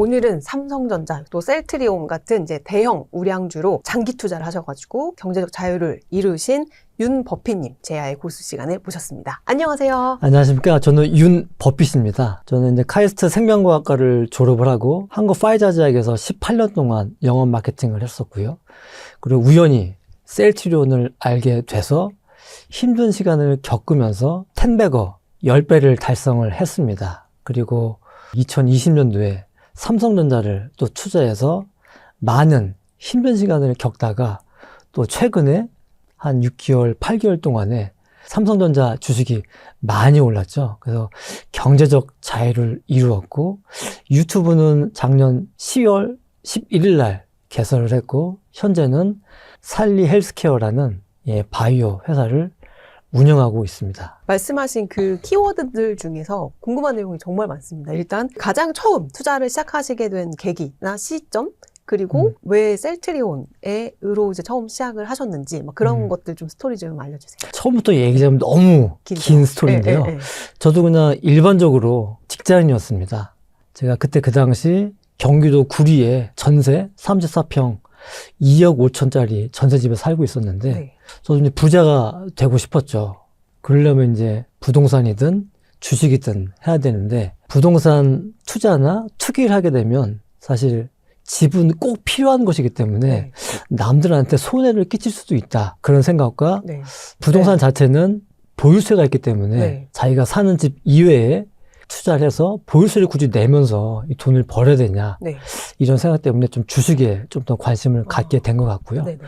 오늘은 삼성전자 또 셀트리온 같은 이제 대형 우량주로 장기 투자를 하셔가지고 경제적 자유를 이루신 윤버핏님 제야의 고수 시간에 모셨습니다. 안녕하세요. 안녕하십니까. 저는 윤버핏입니다. 저는 이제 카이스트 생명과학과를 졸업을 하고 한국 파이자 제약에서 18년 동안 영업 마케팅을 했었고요. 그리고 우연히 셀트리온을 알게 돼서 힘든 시간을 겪으면서 10배거 10배를 달성을 했습니다. 그리고 2020년도에 삼성전자를 또 투자해서 많은 힘든 시간을 겪다가 또 최근에 한 6개월, 8개월 동안에 삼성전자 주식이 많이 올랐죠. 그래서 경제적 자유를 이루었고 유튜브는 작년 10월 11일 날 개설을 했고 현재는 살리 헬스케어라는 바이오 회사를 운영하고 있습니다. 말씀하신 그 키워드들 중에서 궁금한 내용이 정말 많습니다. 일단 가장 처음 투자를 시작하시게 된 계기나 시점, 그리고 왜 셀트리온으로 이제 처음 시작을 하셨는지 막 그런 것들 좀 스토리 좀 알려주세요. 처음부터 얘기하면 너무 긴 스토리인데요. 저도 그냥 일반적으로 직장인이었습니다. 제가 그때 그 당시 경기도 구리에 전세 34평 2억 5천짜리 전세집에 살고 있었는데 네. 저도 이제 부자가 되고 싶었죠. 그러려면 이제 부동산이든 주식이든 해야 되는데 부동산 투자나 투기를 하게 되면 사실 집은 꼭 필요한 것이기 때문에 네. 남들한테 손해를 끼칠 수도 있다. 그런 생각과 네. 부동산 네. 자체는 보유세가 있기 때문에 네. 자기가 사는 집 이외에 투자를 해서 보유세를 굳이 내면서 이 돈을 벌어야 되냐. 네. 이런 생각 때문에 좀 주식에 좀 더 관심을 갖게 된 것 같고요. 네네.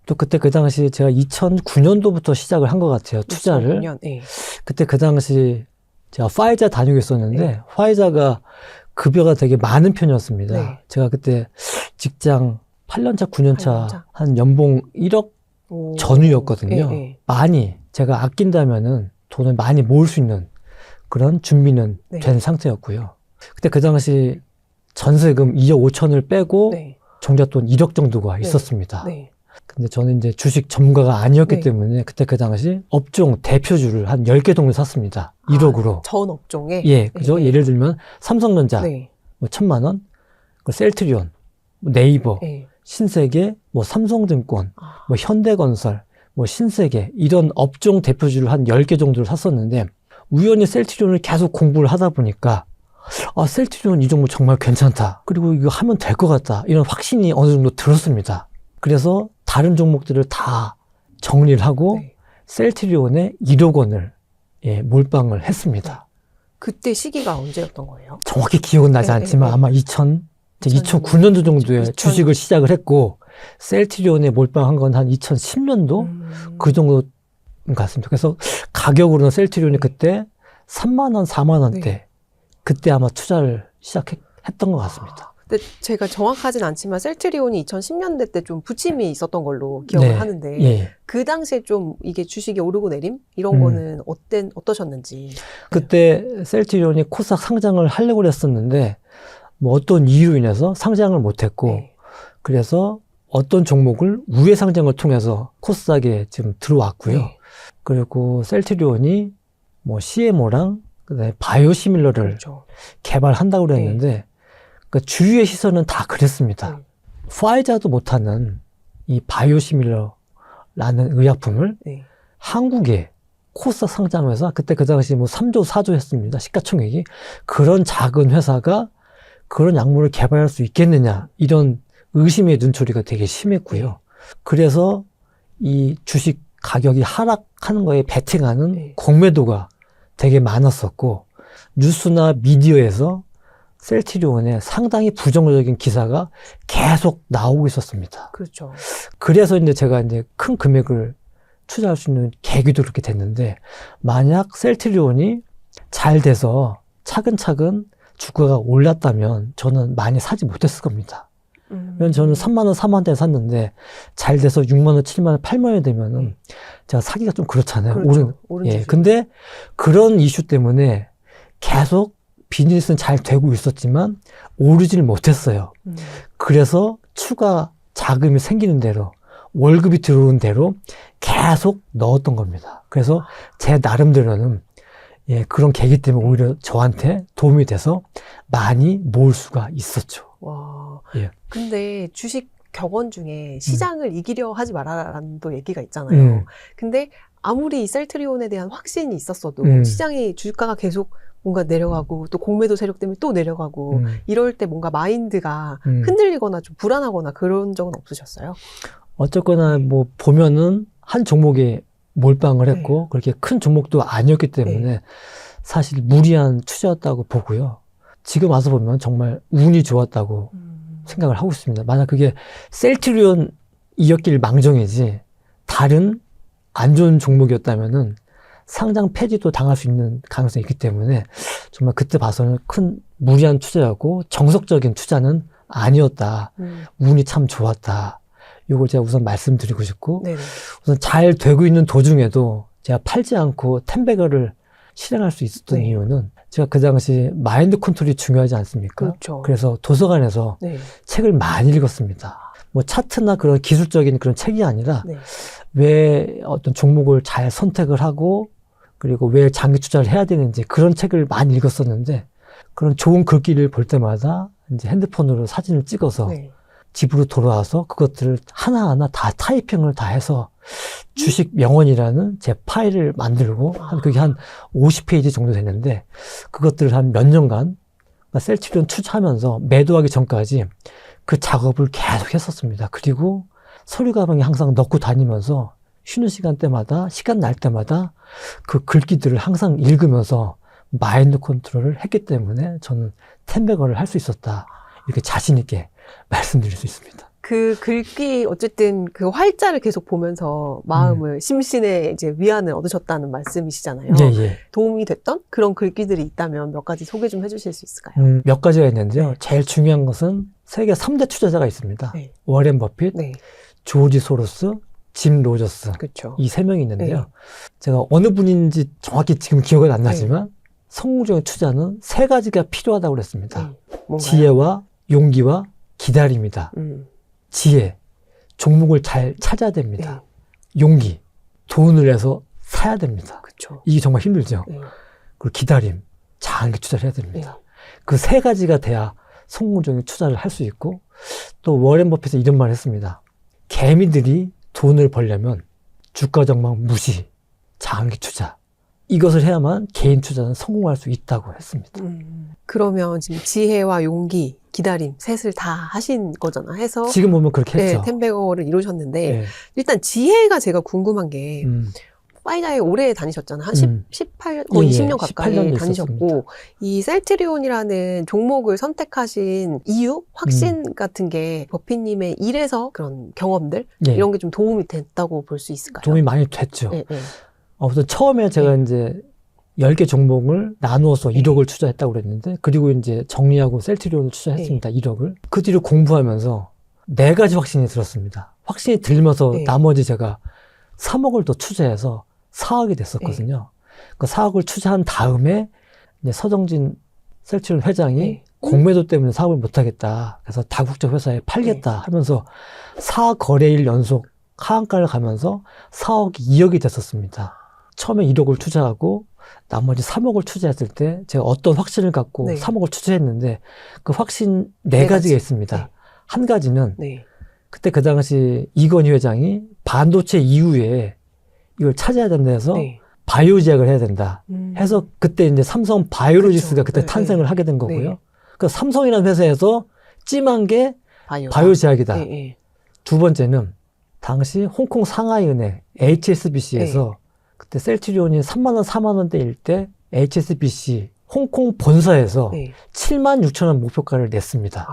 또 그때 그 당시 제가 2009년도부터 시작을 한 것 같아요. 투자를. 2009년. 네. 그때 그 당시 제가 파이자 다니고 있었는데 네. 파이자가 급여가 되게 많은 편이었습니다. 네. 제가 그때 직장 8년차, 9년차 8년차. 한 연봉 1억 오. 전후였거든요. 네, 네. 많이 제가 아낀다면은 돈을 많이 모을 수 있는 그런 준비는 네. 된 상태였고요. 그때 그 당시 전세금 2억 5천을 빼고 네. 종잣돈 1억 정도가 네. 있었습니다. 네. 근데 저는 이제 주식 전문가가 아니었기 네. 때문에 그때 그 당시 업종 대표주를 한 10개 정도 샀습니다. 1억으로. 전 업종에. 예, 그죠? 네. 예를 들면 삼성전자 네. 뭐 1,000만 원, 그 셀트리온, 뭐 네이버, 네. 신세계, 뭐 삼성증권, 아. 뭐 현대건설, 뭐 신세계 이런 업종 대표주를 한 10개 정도를 샀었는데 우연히 셀트리온을 계속 공부를 하다 보니까 아, 셀트리온 이 종목 정말 괜찮다. 그리고 이거 하면 될 것 같다. 이런 확신이 어느 정도 들었습니다. 그래서 다른 종목들을 다 정리를 하고 네. 셀트리온에 1억 원을 몰빵을 했습니다. 그때 시기가 언제였던 거예요? 정확히 기억은 나지 네, 않지만 네. 아마 2009년도 정도에 2000. 주식을 시작을 했고 셀트리온에 몰빵한 건 한 2010년도 그 정도 같습니다. 그래서 가격으로는 셀트리온이 그때 3만 원, 4만 원대 네. 그때 아마 투자를 시작했던 것 같습니다. 근데 제가 정확하진 않지만 셀트리온이 2010년대 때 좀 부침이 있었던 걸로 기억을 네. 하는데 예. 그 당시에 좀 이게 주식이 오르고 내림 이런 거는 어떠셨는지. 그때 셀트리온이 코스닥 상장을 하려고 했었는데 뭐 어떤 이유로 인해서 상장을 못했고 네. 그래서 어떤 종목을 우회 상장을 통해서 코스닥에 지금 들어왔고요. 네. 그리고 셀트리온이 뭐 CMO랑 그다음에 바이오시밀러를 그렇죠. 개발한다고 그랬는데 그러니까 주위의 시선은 다 그랬습니다. 네. 파이자도 못하는 이 바이오시밀러라는 의약품을 네. 한국에 코스닥 상장회사 그때 그 당시 뭐 3조 4조 했습니다. 시가총액이 그런 작은 회사가 그런 약물을 개발할 수 있겠느냐 이런 의심의 눈초리가 되게 심했고요. 그래서 이 주식 가격이 하락하는 거에 베팅하는 네. 공매도가 되게 많았었고 뉴스나 미디어에서 셀트리온에 상당히 부정적인 기사가 계속 나오고 있었습니다. 그렇죠. 그래서 이제 제가 이제 큰 금액을 투자할 수 있는 계기도 그렇게 됐는데 만약 셀트리온이 잘 돼서 차근차근 주가가 올랐다면 저는 많이 사지 못했을 겁니다. 왜냐면 저는 3만 원, 4만 원대에 샀는데 잘 돼서 6만 원, 7만 원, 8만 원이 되면은 제가 사기가 좀 그렇잖아요. 그렇죠. 예. 근데 그런 이슈 때문에 계속 비즈니스는 잘 되고 있었지만 오르지를 못했어요. 그래서 추가 자금이 생기는 대로 월급이 들어오는 대로 계속 넣었던 겁니다. 그래서 제 나름대로는 예, 그런 계기 때문에 오히려 저한테 도움이 돼서 많이 모을 수가 있었죠. 와. 예. 근데 주식 격언 중에 시장을 이기려 하지 말아라는 또 얘기가 있잖아요. 근데 아무리 이 셀트리온에 대한 확신이 있었어도 시장이 주가가 계속 뭔가 내려가고 또 공매도 세력 때문에 또 내려가고 이럴 때 뭔가 마인드가 흔들리거나 좀 불안하거나 그런 적은 없으셨어요? 어쨌거나 뭐 보면은 한 종목에 몰빵을 했고 그렇게 큰 종목도 아니었기 때문에 사실 무리한 투자였다고 보고요. 지금 와서 보면 정말 운이 좋았다고 생각을 하고 있습니다. 만약 그게 셀트리온이었길 망정이지 다른 안 좋은 종목이었다면은 상장 폐지도 당할 수 있는 가능성이 있기 때문에 정말 그때 봐서는 큰 무리한 투자였고 정석적인 투자는 아니었다. 운이 참 좋았다. 이걸 제가 우선 말씀드리고 싶고 네네. 우선 잘 되고 있는 도중에도 제가 팔지 않고 텐베거를 실행할 수 있었던 네. 이유는 제가 그 당시 마인드 컨트롤이 중요하지 않습니까? 그렇죠. 그래서 도서관에서 네. 책을 많이 읽었습니다. 뭐 차트나 그런 기술적인 그런 책이 아니라 네. 왜 어떤 종목을 잘 선택을 하고 그리고 왜 장기 투자를 해야 되는지 그런 책을 많이 읽었었는데 그런 좋은 글귀를 볼 때마다 이제 핸드폰으로 사진을 찍어서 네. 집으로 돌아와서 그것들을 하나하나 다 타이핑을 다 해서 주식 명언이라는 제 파일을 만들고 그게 한 50페이지 정도 됐는데 그것들을 한 몇 년간 셀트리온 투자하면서 매도하기 전까지 그 작업을 계속 했었습니다. 그리고 서류 가방에 항상 넣고 다니면서 쉬는 시간 때마다 시간 날 때마다 그 글귀들을 항상 읽으면서 마인드 컨트롤을 했기 때문에 저는 텐베거를 할 수 있었다. 이렇게 자신 있게 말씀드릴 수 있습니다. 그 글귀 어쨌든 그 활자를 계속 보면서 마음을 심신의 이제 위안을 얻으셨다는 말씀이시잖아요. 예, 예. 도움이 됐던 그런 글귀들이 있다면 몇 가지 소개 좀 해주실 수 있을까요? 몇 가지가 있는데요. 제일 중요한 것은 세계 3대 투자자가 있습니다. 네. 워렌 버핏, 네. 조지 소로스, 짐 로저스. 그렇죠. 이 세 명이 있는데요. 네. 제가 어느 분인지 정확히 지금 기억은 안 나지만 성공적인 투자는 세 가지가 필요하다고 그랬습니다. 뭔가요? 지혜와 용기와 기다림이다. 지혜, 종목을 잘 찾아야 됩니다. 용기, 돈을 내서 사야 됩니다. 그렇죠. 이게 정말 힘들죠. 네. 그리고 기다림, 장기 투자를 해야 됩니다. 그 세 가지가 돼야 성공적인 투자를 할 수 있고 또 워렌 버핏은 이런 말을 했습니다. 개미들이 돈을 벌려면 주가 전망 무시, 장기 투자. 이것을 해야만 개인 투자는 성공할 수 있다고 했습니다. 그러면 지금 지혜와 용기, 기다림 셋을 다 하신 거잖아. 해서 지금 보면 그렇게 했죠. 네, 텐베거를 이루셨는데 네. 일단 지혜가 제가 궁금한 게 파이자에 오래 다니셨잖아. 한 18, 거의 20년 가까이 18년 다니셨고 있었습니다. 이 셀트리온이라는 종목을 선택하신 이유, 확신 같은 게 버핏님의 일에서 그런 경험들 예. 이런 게 좀 도움이 됐다고 볼 수 있을까요? 도움이 많이 됐죠. 네, 네. 우선 처음에 제가 이제 10개 종목을 나누어서 1억을 투자했다고 그랬는데 그리고 이제 정리하고 셀트리온을 투자했습니다. 1억을. 그 뒤로 공부하면서 4가지 확신이 들었습니다. 확신이 들면서 나머지 제가 3억을 더 투자해서 4억이 됐었거든요. 그 4억을 투자한 다음에 이제 서정진 셀트리온 회장이 공매도 때문에 사업을 못하겠다. 그래서 다국적 회사에 팔겠다 하면서 4거래일 연속 하한가를 가면서 4억이 2억이 됐었습니다. 처음에 1억을 투자하고 나머지 3억을 투자했을 때 제가 어떤 확신을 갖고 3억을 투자했는데 그 확신 4가지가 있습니다. 한 가지는 그때 그 당시 이건희 회장이 반도체 이후에 이걸 찾아야 된다 해서 바이오 제약을 해야 된다 해서 그때 이제 삼성 바이오로직스가 그때 탄생을 하게 된 거고요. 그 삼성이라는 회사에서 찜한 게 바이오 제약이다. 두 번째는 당시 홍콩 상하이은행 HSBC에서 그때 셀트리온이 3만 원, 4만 원대일 때 HSBC 홍콩 본사에서 7만 6천 원 목표가를 냈습니다.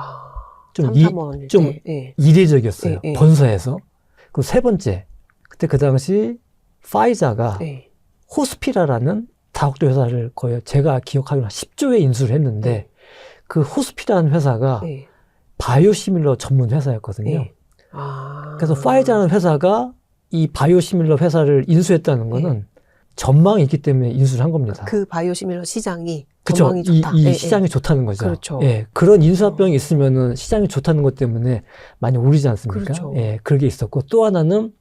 좀 이례적이었어요. 본사에서. 그리고 세 번째, 그때 그 당시 파이자가 호스피라라는 다국적 회사를 거의 제가 기억하기로 10조에 인수를 했는데 그 호스피라는 회사가 바이오시밀러 전문 회사였거든요. 그래서 파이자라는 회사가 이 바이오시밀러 회사를 인수했다는 거는 전망이 있기 때문에 인수를 한 겁니다. 그 바이오시밀러 시장이 그쵸? 전망이 좋다. 이 시장이 좋다는 거죠. 그렇죠. 예, 그런 인수합병이 있으면은 시장이 좋다는 것 때문에 많이 오르지 않습니까? 그렇죠. 예, 그게 있었고 또 하나는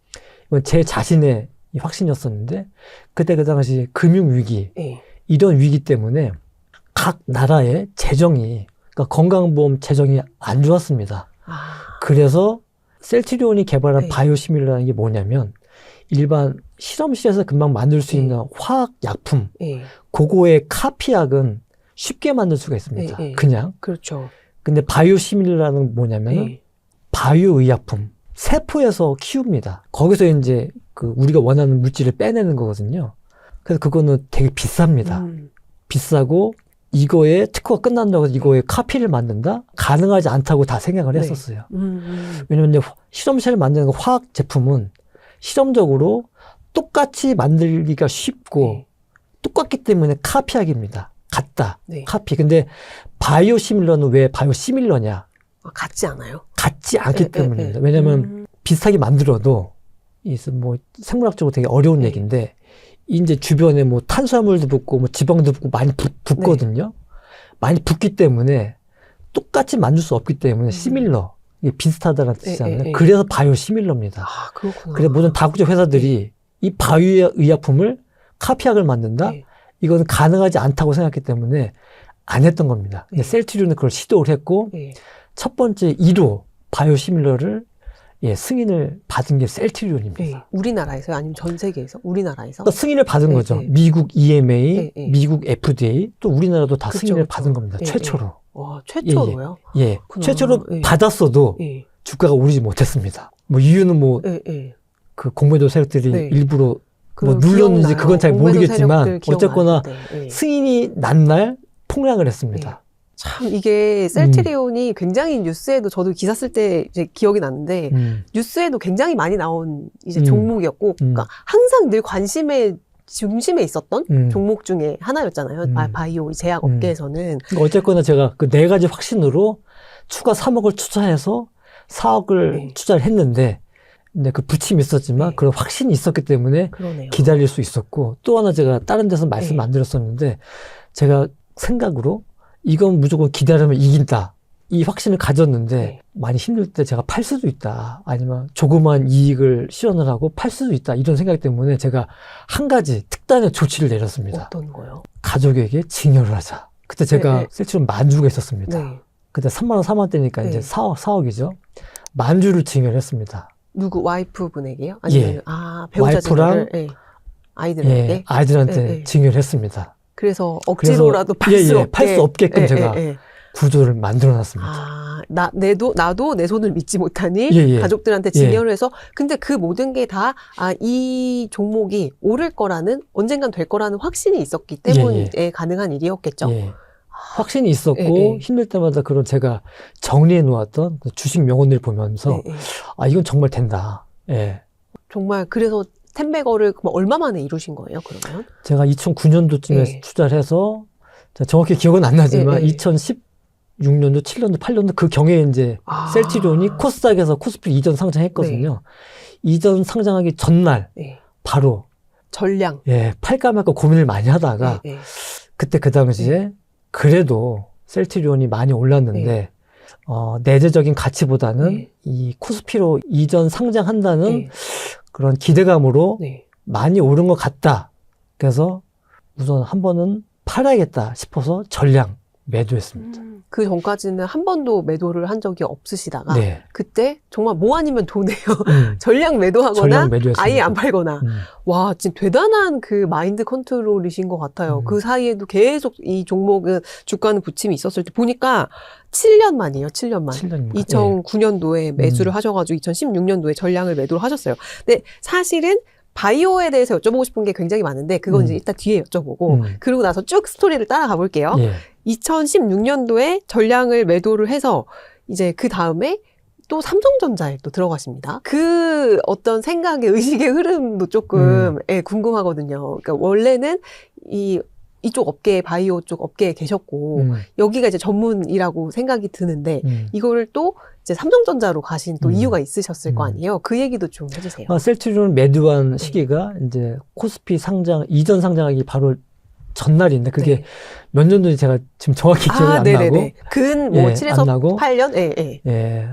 이건 제 자신의 이 확신이었었는데 그때 그 당시 금융위기 이런 위기 때문에 각 나라의 재정이, 그러니까 건강보험 재정이 안 좋았습니다. 그래서 셀트리온이 개발한 네. 바이오시밀러라는 게 뭐냐면 일반 실험실에서 금방 만들 수 네. 있는 화학 약품, 예. 그거의 카피약은 쉽게 만들 수가 있습니다. 네, 네. 그냥. 그렇죠. 근데 바이오시밀러라는 뭐냐면은 예. 바이오의약품, 세포에서 키웁니다. 거기서 이제 그 우리가 원하는 물질을 빼내는 거거든요. 그래서 그거는 되게 비쌉니다. 비싸고 이거에 특허가 끝난다고 해서 이거에 카피를 만든다? 가능하지 않다고 다 생각을 네. 했었어요. 왜냐면 이제 실험실에 만드는 화학 제품은 실험적으로 똑같이 만들기가 쉽고 네. 똑같기 때문에 카피약입니다. 같다. 네. 카피. 근데 바이오시밀러는 왜 바이오시밀러냐? 같지 않아요? 같지 않기 네, 때문입니다. 네. 왜냐면 비슷하게 만들어도 뭐 생물학적으로 되게 어려운 네. 얘기인데 이제 주변에 뭐 탄수화물도 붙고 뭐 지방도 붙고 많이 붙거든요. 많이 붙기 때문에 똑같이 만들 수 없기 때문에 시밀러, 이게 비슷하다는 뜻이잖아요. 네. 그래서 바이오시밀러입니다. 아, 그렇구나. 그래서 모든 다국적 회사들이 이 바이오의약품을 카피약을 만든다? 네. 이건 가능하지 않다고 생각했기 때문에 안 했던 겁니다. 근데 네. 셀트리온은 그걸 시도를 했고 네. 첫 번째 1호 바이오시밀러를 승인을 받은 게 셀트리온입니다. 네. 우리나라에서요? 아니면 전 세계에서? 우리나라에서? 그러니까 승인을 받은 네, 거죠. 네. 미국 EMA, 네, 네. 미국 FDA, 또 우리나라도 다 그쵸, 승인을 그쵸. 받은 겁니다. 네, 최초로. 와, 최초로요? 예. 그렇구나. 최초로 네. 받았어도 예. 주가가 오르지 못했습니다. 뭐 이유는 뭐 그 예, 예. 공매도 세력들이 네. 일부러 뭐 그럼 눌렀는지 기억나요. 그건 잘 공매도 모르겠지만 세력들 어쨌거나 기억나는데, 예. 승인이 난 날 폭락을 했습니다. 참 이게 셀트리온이 굉장히 뉴스에도 저도 기사 쓸 때 이제 기억이 나는데 뉴스에도 굉장히 많이 나온 이제 종목이었고 그러니까 항상 늘 관심의 중심에 있었던 종목 중에 하나였잖아요. 바이오 제약 업계에서는. 그러니까 어쨌거나 제가 그 네 가지 확신으로 추가 3억을 투자해서 4억을 네. 투자를 했는데 근데 그 부침이 있었지만 네. 그런 확신이 있었기 때문에 그러네요. 기다릴 수 있었고 또 하나 제가 다른 데서 말씀 안 드렸었는데 제가 생각으로 이건 무조건 기다리면 이긴다. 이 확신을 가졌는데 네. 많이 힘들 때 제가 팔 수도 있다. 아니면 조그만 이익을 실현을 하고 팔 수도 있다. 이런 생각 때문에 제가 한 가지 특단의 조치를 내렸습니다. 어떤 거요? 가족에게 증여를 하자. 그때 제가 네, 네. 셀트리온 만주가 있었습니다. 네. 그때 3만 원, 4만 원대니까 네. 이제 4억이죠. 만주를 증여를 했습니다. 누구 와이프분에게요? 아니면 예. 배우자 와이프랑 증여를? 예. 아이들에게? 예, 아이들한테 네, 네. 증여를 했습니다. 그래서 억지로라도 팔 수 없게 팔 수 없게끔 제가 예. 구조를 만들어 놨습니다. 아, 나도 내 손을 믿지 못하니 예. 가족들한테 증여를 해서 근데 그 모든 게 다 이 종목이 오를 거라는 언젠간 될 거라는 확신이 있었기 때문에 가능한 일이었겠죠. 예. 확신이 있었고 예. 힘들 때마다 그런 제가 정리해 놓았던 그 주식 명언들 보면서 예. 아 이건 정말 된다. 예. 정말 그래서 텐베거를 얼마 만에 이루신 거예요, 그러면? 제가 2009년도쯤에 예. 투자를 해서 정확히 기억은 안 나지만 예. 2016년도, 7년도, 8년도 그 경에 이제 셀트리온이 코스닥에서 코스피 이전 상장했거든요. 이전 상장하기 전날 바로 전량. 팔까 말까 고민을 많이 하다가 그때 그 당시에 그래도 셀트리온이 많이 올랐는데 내재적인 가치보다는 이 코스피로 이전 상장한다는 그런 기대감으로 많이 오른 것 같다. 그래서 우선 한 번은 팔아야겠다 싶어서 전량 매도했습니다. 그 전까지는 한 번도 매도를 한 적이 없으시다가 네. 그때 정말 뭐 아니면 도네요. 전량 매도하거나 전량 매도했습니다. 아예 안 팔거나. 와, 진짜 대단한 그 마인드 컨트롤이신 것 같아요. 그 사이에도 계속 이 종목은 주가는 부침이 있었을 때 보니까 7년 만이에요. 7년 만. 7년입니다. 2009년도에 매수를 하셔가지고 2016년도에 전량을 매도를 하셨어요. 근데 사실은 바이오에 대해서 여쭤보고 싶은 게 굉장히 많은데 그건 이제 이따 뒤에 여쭤보고 그러고 나서 쭉 스토리를 따라가 볼게요. 2016년도에 전량을 매도를 해서 이제 그 다음에 또 삼성전자에 또 들어가십니다. 그 어떤 생각의 의식의 흐름도 조금 궁금하거든요. 그러니까 원래는 이쪽 업계, 바이오 쪽 업계에 계셨고 여기가 이제 전문이라고 생각이 드는데 이거를 또 이제 삼성전자로 가신 또 이유가 있으셨을 거 아니에요. 그 얘기도 좀 해주세요. 셀트리온을 매도한 시기가 이제 코스피 상장 이전 상장하기 바로 전날인데 그게 몇 년도인지 제가 지금 정확히 기억이 안 나고 근 뭐 7에서 8년? 예.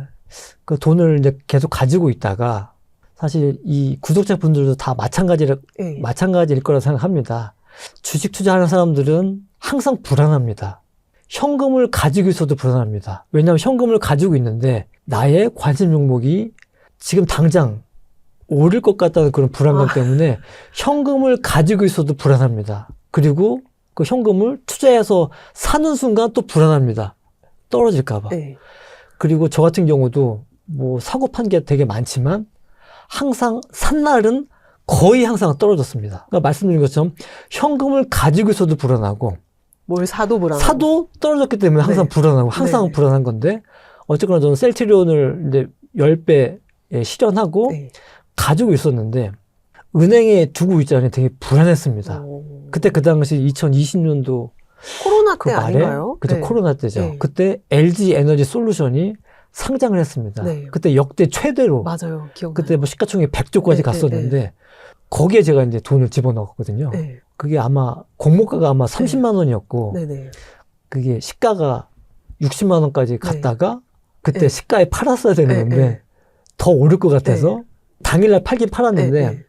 그 돈을 이제 계속 가지고 있다가 사실 이 구독자분들도 다 마찬가지일 거라 생각합니다. 주식 투자하는 사람들은 항상 불안합니다. 현금을 가지고 있어도 불안합니다. 왜냐하면 현금을 가지고 있는데 나의 관심 종목이 지금 당장 오를 것 같다는 그런 불안감 때문에 현금을 가지고 있어도 불안합니다. 그리고 그 현금을 투자해서 사는 순간 또 불안합니다. 떨어질까 봐. 네. 그리고 저 같은 경우도 뭐 사고 판 게 되게 많지만 항상 산 날은 거의 항상 떨어졌습니다. 그러니까 말씀드린 것처럼 현금을 가지고 있어도 불안하고 뭘 사도 불안하고. 사도 떨어졌기 때문에 항상 네. 불안하고 항상 네. 불안한 건데 어쨌거나 저는 셀트리온을 이제 10배 실현하고 네. 가지고 있었는데 은행에 두고 있자니 되게 불안했습니다. 오. 그때 그 당시 2020년도 코로나 그 때 말에 아닌가요? 그죠 네. 코로나 때죠. 네. 그때 LG 에너지 솔루션이 상장을 했습니다. 네. 그때 역대 최대로 맞아요. 기억나요. 그때 뭐 시가총액 100조까지 네, 갔었는데 거기에 제가 이제 돈을 집어넣었거든요. 네. 그게 아마 공모가가 아마 30만 원이었고 네네. 그게 시가가 60만 원까지 갔다가 그때 네. 시가에 팔았어야 되는 네, 건데 네. 더 오를 것 같아서 당일날 팔긴 팔았는데 네, 네.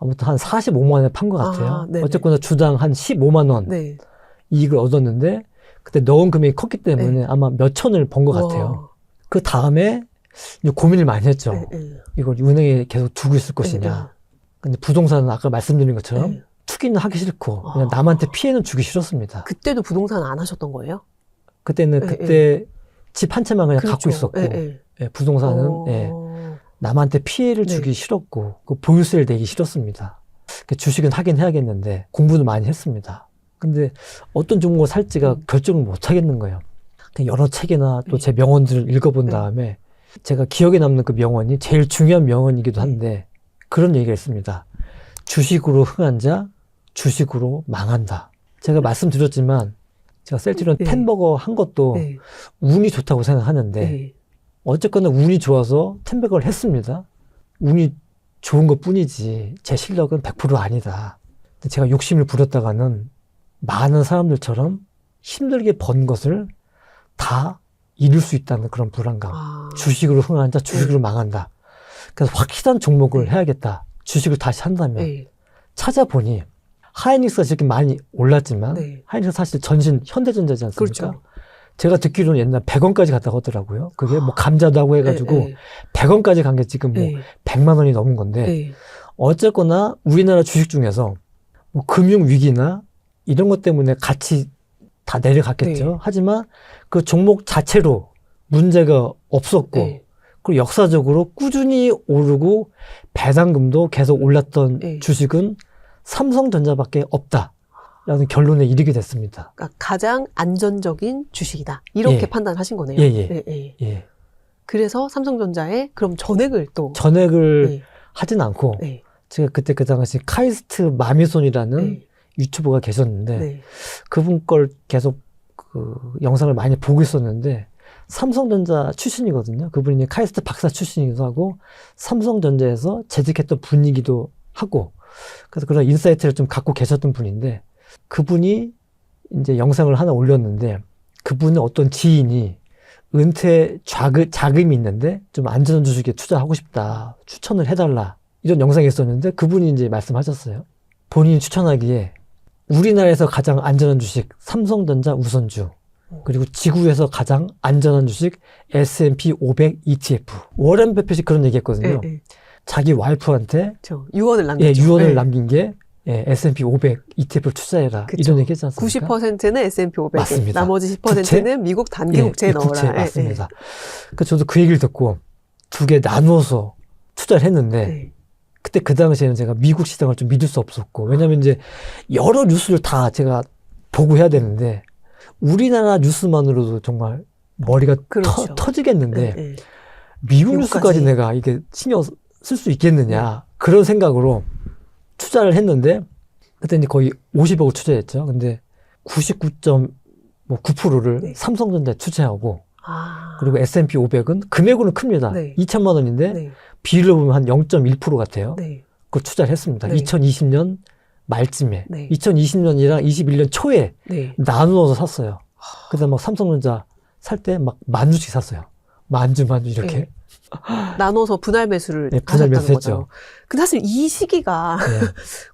아무튼 한 45만 원에 판 것 같아요. 아, 네네. 어쨌거나 주당 한 15만 원 네. 이익을 얻었는데 그때 넣은 금액이 컸기 때문에 네. 아마 몇 천을 번 것 와. 같아요. 그 다음에 고민을 많이 했죠. 네, 네. 이걸 은행에 계속 두고 있을 것이냐. 근데 부동산은 아까 말씀드린 것처럼 네. 투기는 하기 싫고 그냥 아. 남한테 피해는 주기 싫었습니다. 그때도 부동산 안 하셨던 거예요? 그때는 네, 그때 집 한 채만 그냥 그렇죠. 갖고 있었고 네, 네. 예, 부동산은 예, 남한테 피해를 네. 주기 싫었고 그 보유세를 내기 싫었습니다. 그 주식은 하긴 해야겠는데 공부도 많이 했습니다. 근데 어떤 종목을 살지가 결정을 못 하겠는 거예요. 그냥 여러 책이나 또 제 명언들을 읽어본 네. 다음에 제가 기억에 남는 그 명언이 제일 중요한 명언이기도 한데 그런 얘기가 있습니다. 주식으로 흥한 자 주식으로 망한다. 제가 말씀드렸지만 제가 셀트리온 네. 10버거 한 것도 네. 운이 좋다고 생각하는데 네. 어쨌거나 운이 좋아서 10버거를 했습니다. 운이 좋은 것 뿐이지 제 실력은 100% 아니다. 근데 제가 욕심을 부렸다가는 많은 사람들처럼 힘들게 번 것을 다 잃을 수 있다는 그런 불안감. 아. 주식으로 흥한 자 주식으로 망한다. 그래서 확실한 종목을 네. 해야겠다. 주식을 다시 한다면 네. 찾아보니 하이닉스가 저렇게 많이 올랐지만 네. 하이닉스 사실 전신 현대전자지 않습니까? 그렇죠. 제가 듣기로는 옛날 100원까지 갔다고 하더라고요. 그게 뭐 감자도 하고 해가지고 네, 네. 100원까지 간 게 지금 뭐 네. 100만 원이 넘은 건데 네. 어쨌거나 우리나라 주식 중에서 뭐 금융위기나 이런 것 때문에 같이 다 내려갔겠죠. 네. 하지만 그 종목 자체로 문제가 없었고 네. 그리고 역사적으로 꾸준히 오르고 배당금도 계속 올랐던 네. 주식은 삼성전자밖에 없다라는 결론에 이르게 됐습니다. 그러니까 가장 안전적인 주식이다. 이렇게 예. 판단하신 거네요. 예, 예. 네, 네. 예. 그래서 삼성전자에 그럼 전액을 또 전액을 네. 하진 않고 네. 제가 그때 그 당시 카이스트 마미손이라는 네. 유튜버가 계셨는데 네. 그분 걸 계속 그 영상을 많이 보고 있었는데 삼성전자 출신이거든요. 그분이 카이스트 박사 출신이기도 하고 삼성전자에서 재직했던 분이기도 하고 그래서 그런 인사이트를 좀 갖고 계셨던 분인데 그분이 이제 영상을 하나 올렸는데 그분의 어떤 지인이 은퇴 자금이 있는데 좀 안전한 주식에 투자하고 싶다. 추천을 해달라. 이런 영상이 있었는데 그분이 이제 말씀하셨어요. 본인이 추천하기에 우리나라에서 가장 안전한 주식 삼성전자 우선주 그리고 지구에서 가장 안전한 주식 S&P 500 ETF. 워렌 버핏이 그런 얘기했거든요. 네. 네. 자기 와이프한테 그렇죠. 유언을 남겼죠. 유언을 네. 남긴 게 S&P 500 ETF를 투자해라. 그쵸. 이런 얘기 했지 않습니까? 90%는 S&P 500에 맞습니다. 나머지 10%는 미국 단기국채에 넣어라. 국채 예, 맞습니다. 그 저도 그 얘기를 듣고 두 개 나누어서 투자를 했는데 네. 그때 그 당시에는 제가 미국 시장을 좀 믿을 수 없었고 왜냐면 이제 여러 뉴스를 다 제가 보고 해야 되는데 우리나라 뉴스만으로도 정말 머리가 그렇죠. 터지겠는데 네, 네. 미국 미국까지. 뉴스까지 내가 이게 신경 쓸 수 있겠느냐 그런 생각으로 투자를 했는데 그때 이제 거의 50억을 투자했죠. 근데 99.9%를 네. 삼성전자에 투자하고 아. 그리고 S&P 500은 금액으는 큽니다. 네. 2천만 원인데 네. 비율로 보면 한 0.1% 같아요. 네. 그걸 투자를 했습니다. 네. 2020년 말쯤에 네. 2020년이랑 21년 초에 네. 나누어서 샀어요. 그다음 막 삼성전자 살 때 막 10,000주씩 샀어요. 만주 이렇게. 네. 나눠서 분할 매수를 네, 분할 하셨다는 매수했죠. 거죠. 근데 사실 이 시기가 네.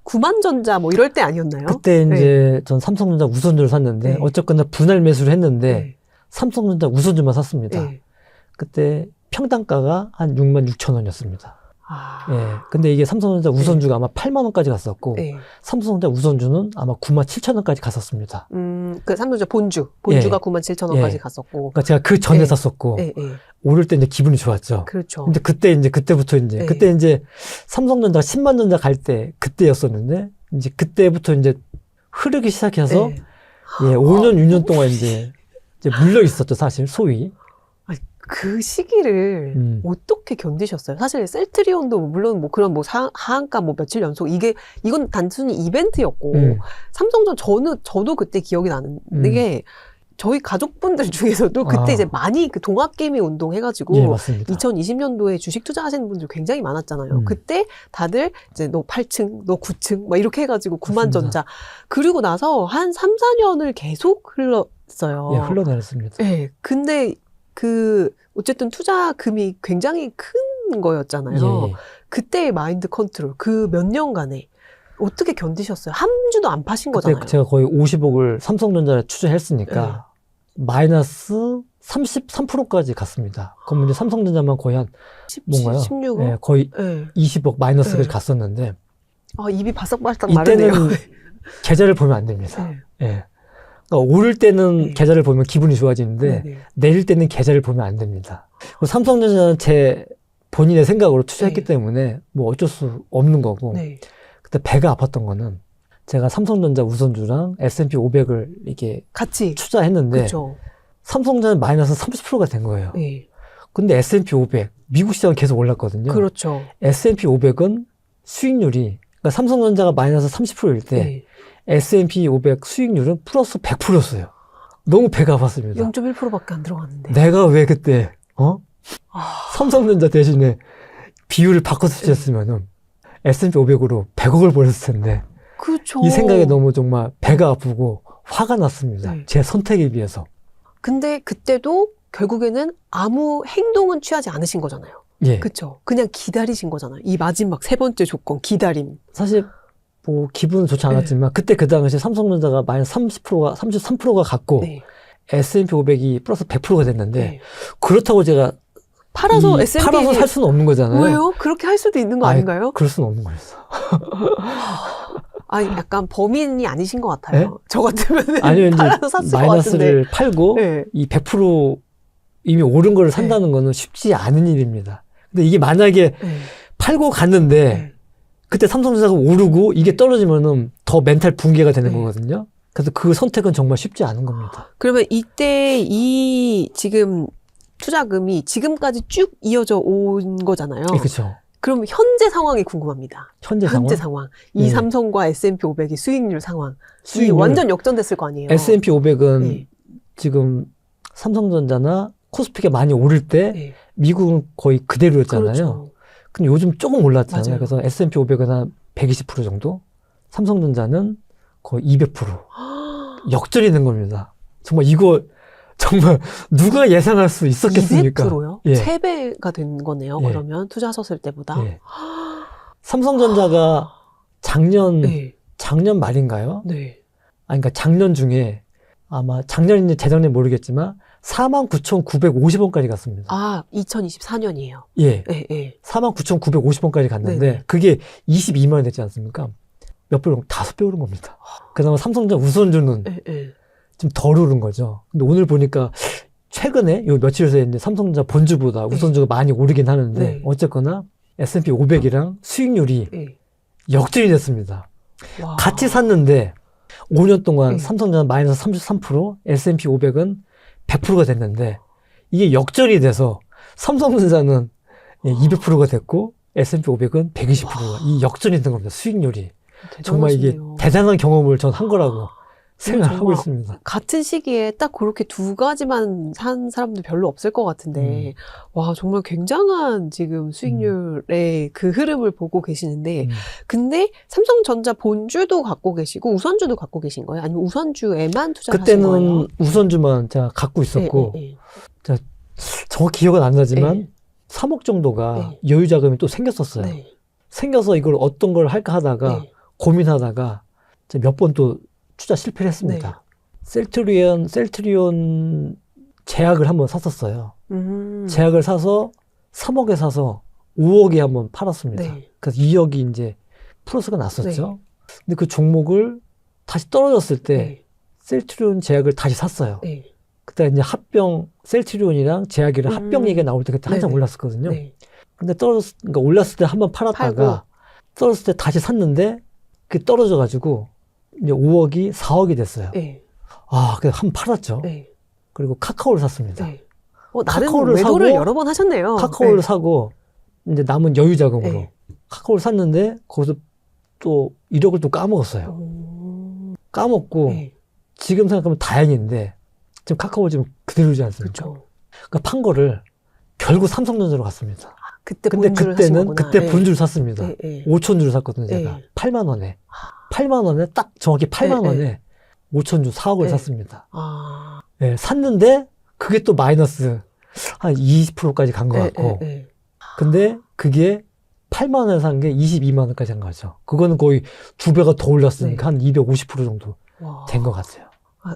구만전자 뭐 이럴 때 아니었나요? 그때 이제 전 삼성전자 우선주를 샀는데 네. 어쨌거나 분할 매수를 했는데 네. 삼성전자 우선주만 샀습니다. 네. 그때 평단가가 한 66,000원이었습니다. 아. 예. 근데 이게 삼성전자 우선주가 아마 8만 원까지 갔었고 네. 삼성전자 우선주는 아마 97,000원까지 갔었습니다. 그 삼성전자 본주가 예. 97,000원까지 예. 갔었고. 그러니까 제가 그 전에 네. 샀었고 네, 네. 오를 때 이제 기분이 좋았죠. 그렇죠. 근데 그때부터 네. 그때 이제 삼성전자 10만 전자 갈 때 그때였었는데 이제 그때부터 이제 흐르기 시작해서 네. 예, 5년 6년 동안 이제 물려 있었죠, 사실 소위. 그 시기를 어떻게 견디셨어요? 사실 셀트리온도 물론 뭐 그런 뭐 하한가 뭐 며칠 연속 이건 단순히 이벤트였고 삼성전 저도 그때 기억이 나는 게 저희 가족분들 중에서도 그때 이제 많이 그 동학개미 운동 해가지고 예, 맞습니다. 2020년도에 주식 투자하시는 분들 굉장히 많았잖아요. 그때 다들 이제 너 8층, 너 9층 막 이렇게 해가지고 구만전자 그리고 나서 한 3, 4년을 계속 흘렀어요. 예, 흘러내렸습니다. 네, 근데 어쨌든 투자금이 굉장히 큰 거였잖아요. 예. 그때의 마인드 컨트롤, 그 몇 년간에 어떻게 견디셨어요? 한 주도 안 파신 그때 거잖아요. 제가 거의 50억을 삼성전자에 투자했으니까 마이너스 33%까지 갔습니다. 그럼 이제 삼성전자만 거의 한 17, 16억? 예, 거의 네. 20억 마이너스까지 네. 갔었는데 아, 입이 바싹바싹 마르네요. 이때는 계좌를 보면 안 됩니다. 네. 예. 그러니까 오를 때는 네. 계좌를 보면 기분이 좋아지는데 네, 네. 내릴 때는 계좌를 보면 안 됩니다. 삼성전자는 제 본인의 생각으로 투자했기 네. 때문에 뭐 어쩔 수 없는 거고 네. 그때 배가 아팠던 거는 제가 삼성전자 우선주랑 S&P 500을 이렇게 같이. 투자했는데 그렇죠. 삼성전자는 마이너스 30%가 된 거예요. 네. 근데 S&P 500 미국 시장은 계속 올랐거든요. 그렇죠. S&P 500은 수익률이 그러니까 삼성전자가 마이너스 30%일 때 네. S&P 500 수익률은 플러스 100%였어요. 너무 배가 아팠습니다. 0.1%밖에 안 들어갔는데. 내가 왜 그때 아, 삼성전자 대신에 비율을 바꿔서 투자했으면은 S&P 500으로 100억을 벌었을 텐데 그렇죠. 이 생각에 너무 정말 배가 아프고 화가 났습니다. 네. 제 선택에 비해서. 근데 그때도 결국에는 아무 행동은 취하지 않으신 거잖아요. 예. 그쵸? 그냥 기다리신 거잖아요. 이 마지막 세 번째 조건, 기다림. 사실 뭐 기분은 좋지 않았지만 그때 그 당시 삼성전자가 마이너스 33%가 갔고 네. S&P 500이 플러스 100%가 됐는데 네. 그렇다고 제가 팔아서 S&P 팔아서 살 수는 없는 거잖아요. 왜요? 그렇게 할 수도 있는 거 아닌가요? 그럴 수는 없는 거였어. 아니, 약간 범인이 아니신 것 같아요. 네? 저 같으면 아니면 팔아서 샀을 이제 것 같은데. 마이너스를 팔고 네. 이 100% 이미 오른 거를 산다는 거는 쉽지 않은 일입니다. 근데 이게 만약에 네. 팔고 갔는데 네. 그때 삼성전자가 오르고 이게 떨어지면은 더 멘탈 붕괴가 되는 네. 거거든요. 그래서 그 선택은 정말 쉽지 않은 겁니다. 그러면 이때 이 지금 투자금이 지금까지 쭉 이어져 온 거잖아요. 그렇죠. 그럼 현재 상황이 궁금합니다. 현재 상황. 이 네. 삼성과 S&P 500이 수익률 상황. 이 수익률. 완전 역전됐을 거 아니에요. S&P 500은 네. 지금 삼성전자나 코스피가 많이 오를 때 네. 미국은 거의 그대로였잖아요. 그렇죠. 근데 요즘 조금 올랐잖아요. 맞아요. 그래서 S&P 500은 한 120% 정도, 삼성전자는 거의 200% 역전이 된 겁니다. 정말 이거 정말 누가 예상할 수 있었겠습니까? 200%요? 예. 3배가 된 거네요. 예. 그러면 투자하셨을 때보다. 예. 삼성전자가 작년 말인가요? 네. 그러니까 작년 중에 아마 작년인지 재작년 모르겠지만 49,950원까지 갔습니다. 아, 2024년이에요. 예. 예, 예. 49,950원까지 갔는데 네네. 그게 22만 원 됐지 않습니까? 몇 배 오른 5배 오른 겁니다. 그나마 삼성전자 우선주는 예, 예. 좀 덜 오른 거죠. 근데 오늘 보니까 최근에 요 며칠 새에 이제 삼성전자 본주보다 우선주가 많이 오르긴 하는데 네. 어쨌거나 S&P 500이랑 수익률이 예. 역전이 됐습니다. 와. 같이 샀는데 5년 동안 네. 삼성전자 마이너스 33%, S&P 500은 100%가 됐는데 이게 역전이 돼서 삼성전자는 200%가 됐고 S&P 500은 120%가 이 역전이 된 겁니다. 수익률이. 정말 이게 대단하시네요. 대단한 경험을 전 한 거라고 생각하고 정말 있습니다. 같은 시기에 딱 그렇게 두 가지만 산 사람도 별로 없을 것 같은데, 와, 정말 굉장한 지금 수익률의 그 흐름을 보고 계시는데, 근데 삼성전자 본주도 갖고 계시고 우선주도 갖고 계신 거예요? 아니면 우선주에만 투자하신 거예요? 그때는 우선주만 제가 갖고 있었고 예, 예, 예. 정확히 기억은 안 나지만 네. 3억 정도가 네. 여유 자금이 또 생겼었어요. 네. 생겨서 이걸 어떤 걸 할까 하다가 네. 고민하다가 몇 번 또 투자 실패를 했습니다. 셀트리온 제약을 한번 샀었어요. 제약을 사서 3억에 사서 5억에 한번 팔았습니다. 네. 그래서 2억이 이제 플러스가 났었죠. 근데 그 종목을 다시 떨어졌을 때 네. 셀트리온 제약을 다시 샀어요. 네. 그때 이제 셀트리온이랑 제약이랑 합병 얘기가 나올 때 그때 한참 네네. 올랐었거든요. 네. 근데 그러니까 올랐을 때 한번 팔았다가 팔고. 떨어졌을 때 다시 샀는데 그게 떨어져가지고 이제 5억이 4억이 됐어요. 네. 그래서 한번 팔았죠. 네. 그리고 카카오를 샀습니다. 네. 나름 카카오를 매도를 사고, 여러 번 하셨네요. 카카오를 네. 사고 이제 남은 여유 자금으로 네. 카카오를 샀는데 거기서 또 1억을 또 까먹었어요. 까먹고 네. 지금 생각하면 다행인데 지금 카카오 지금 그대로지 않습니까? 그렇죠. 그러니까 판 거를 결국 삼성전자로 갔습니다. 그때 근데 본주를 그때는 하신 거구나. 그때 네. 본주를 샀습니다. 네. 네. 5천주를 샀거든요, 제가. 네. 8만 원에. 8만 원에 딱 정확히 8만 네, 원에 5천주 4억을 네. 샀습니다. 아. 네, 샀는데 그게 또 마이너스 한 20%까지 간 것 네. 같고. 네. 근데 그게 8만 원에 산 게 22만 원까지 한 거죠. 그거는 거의 2배가 더 올랐으니까 한 250% 정도 와. 된 것 같아요.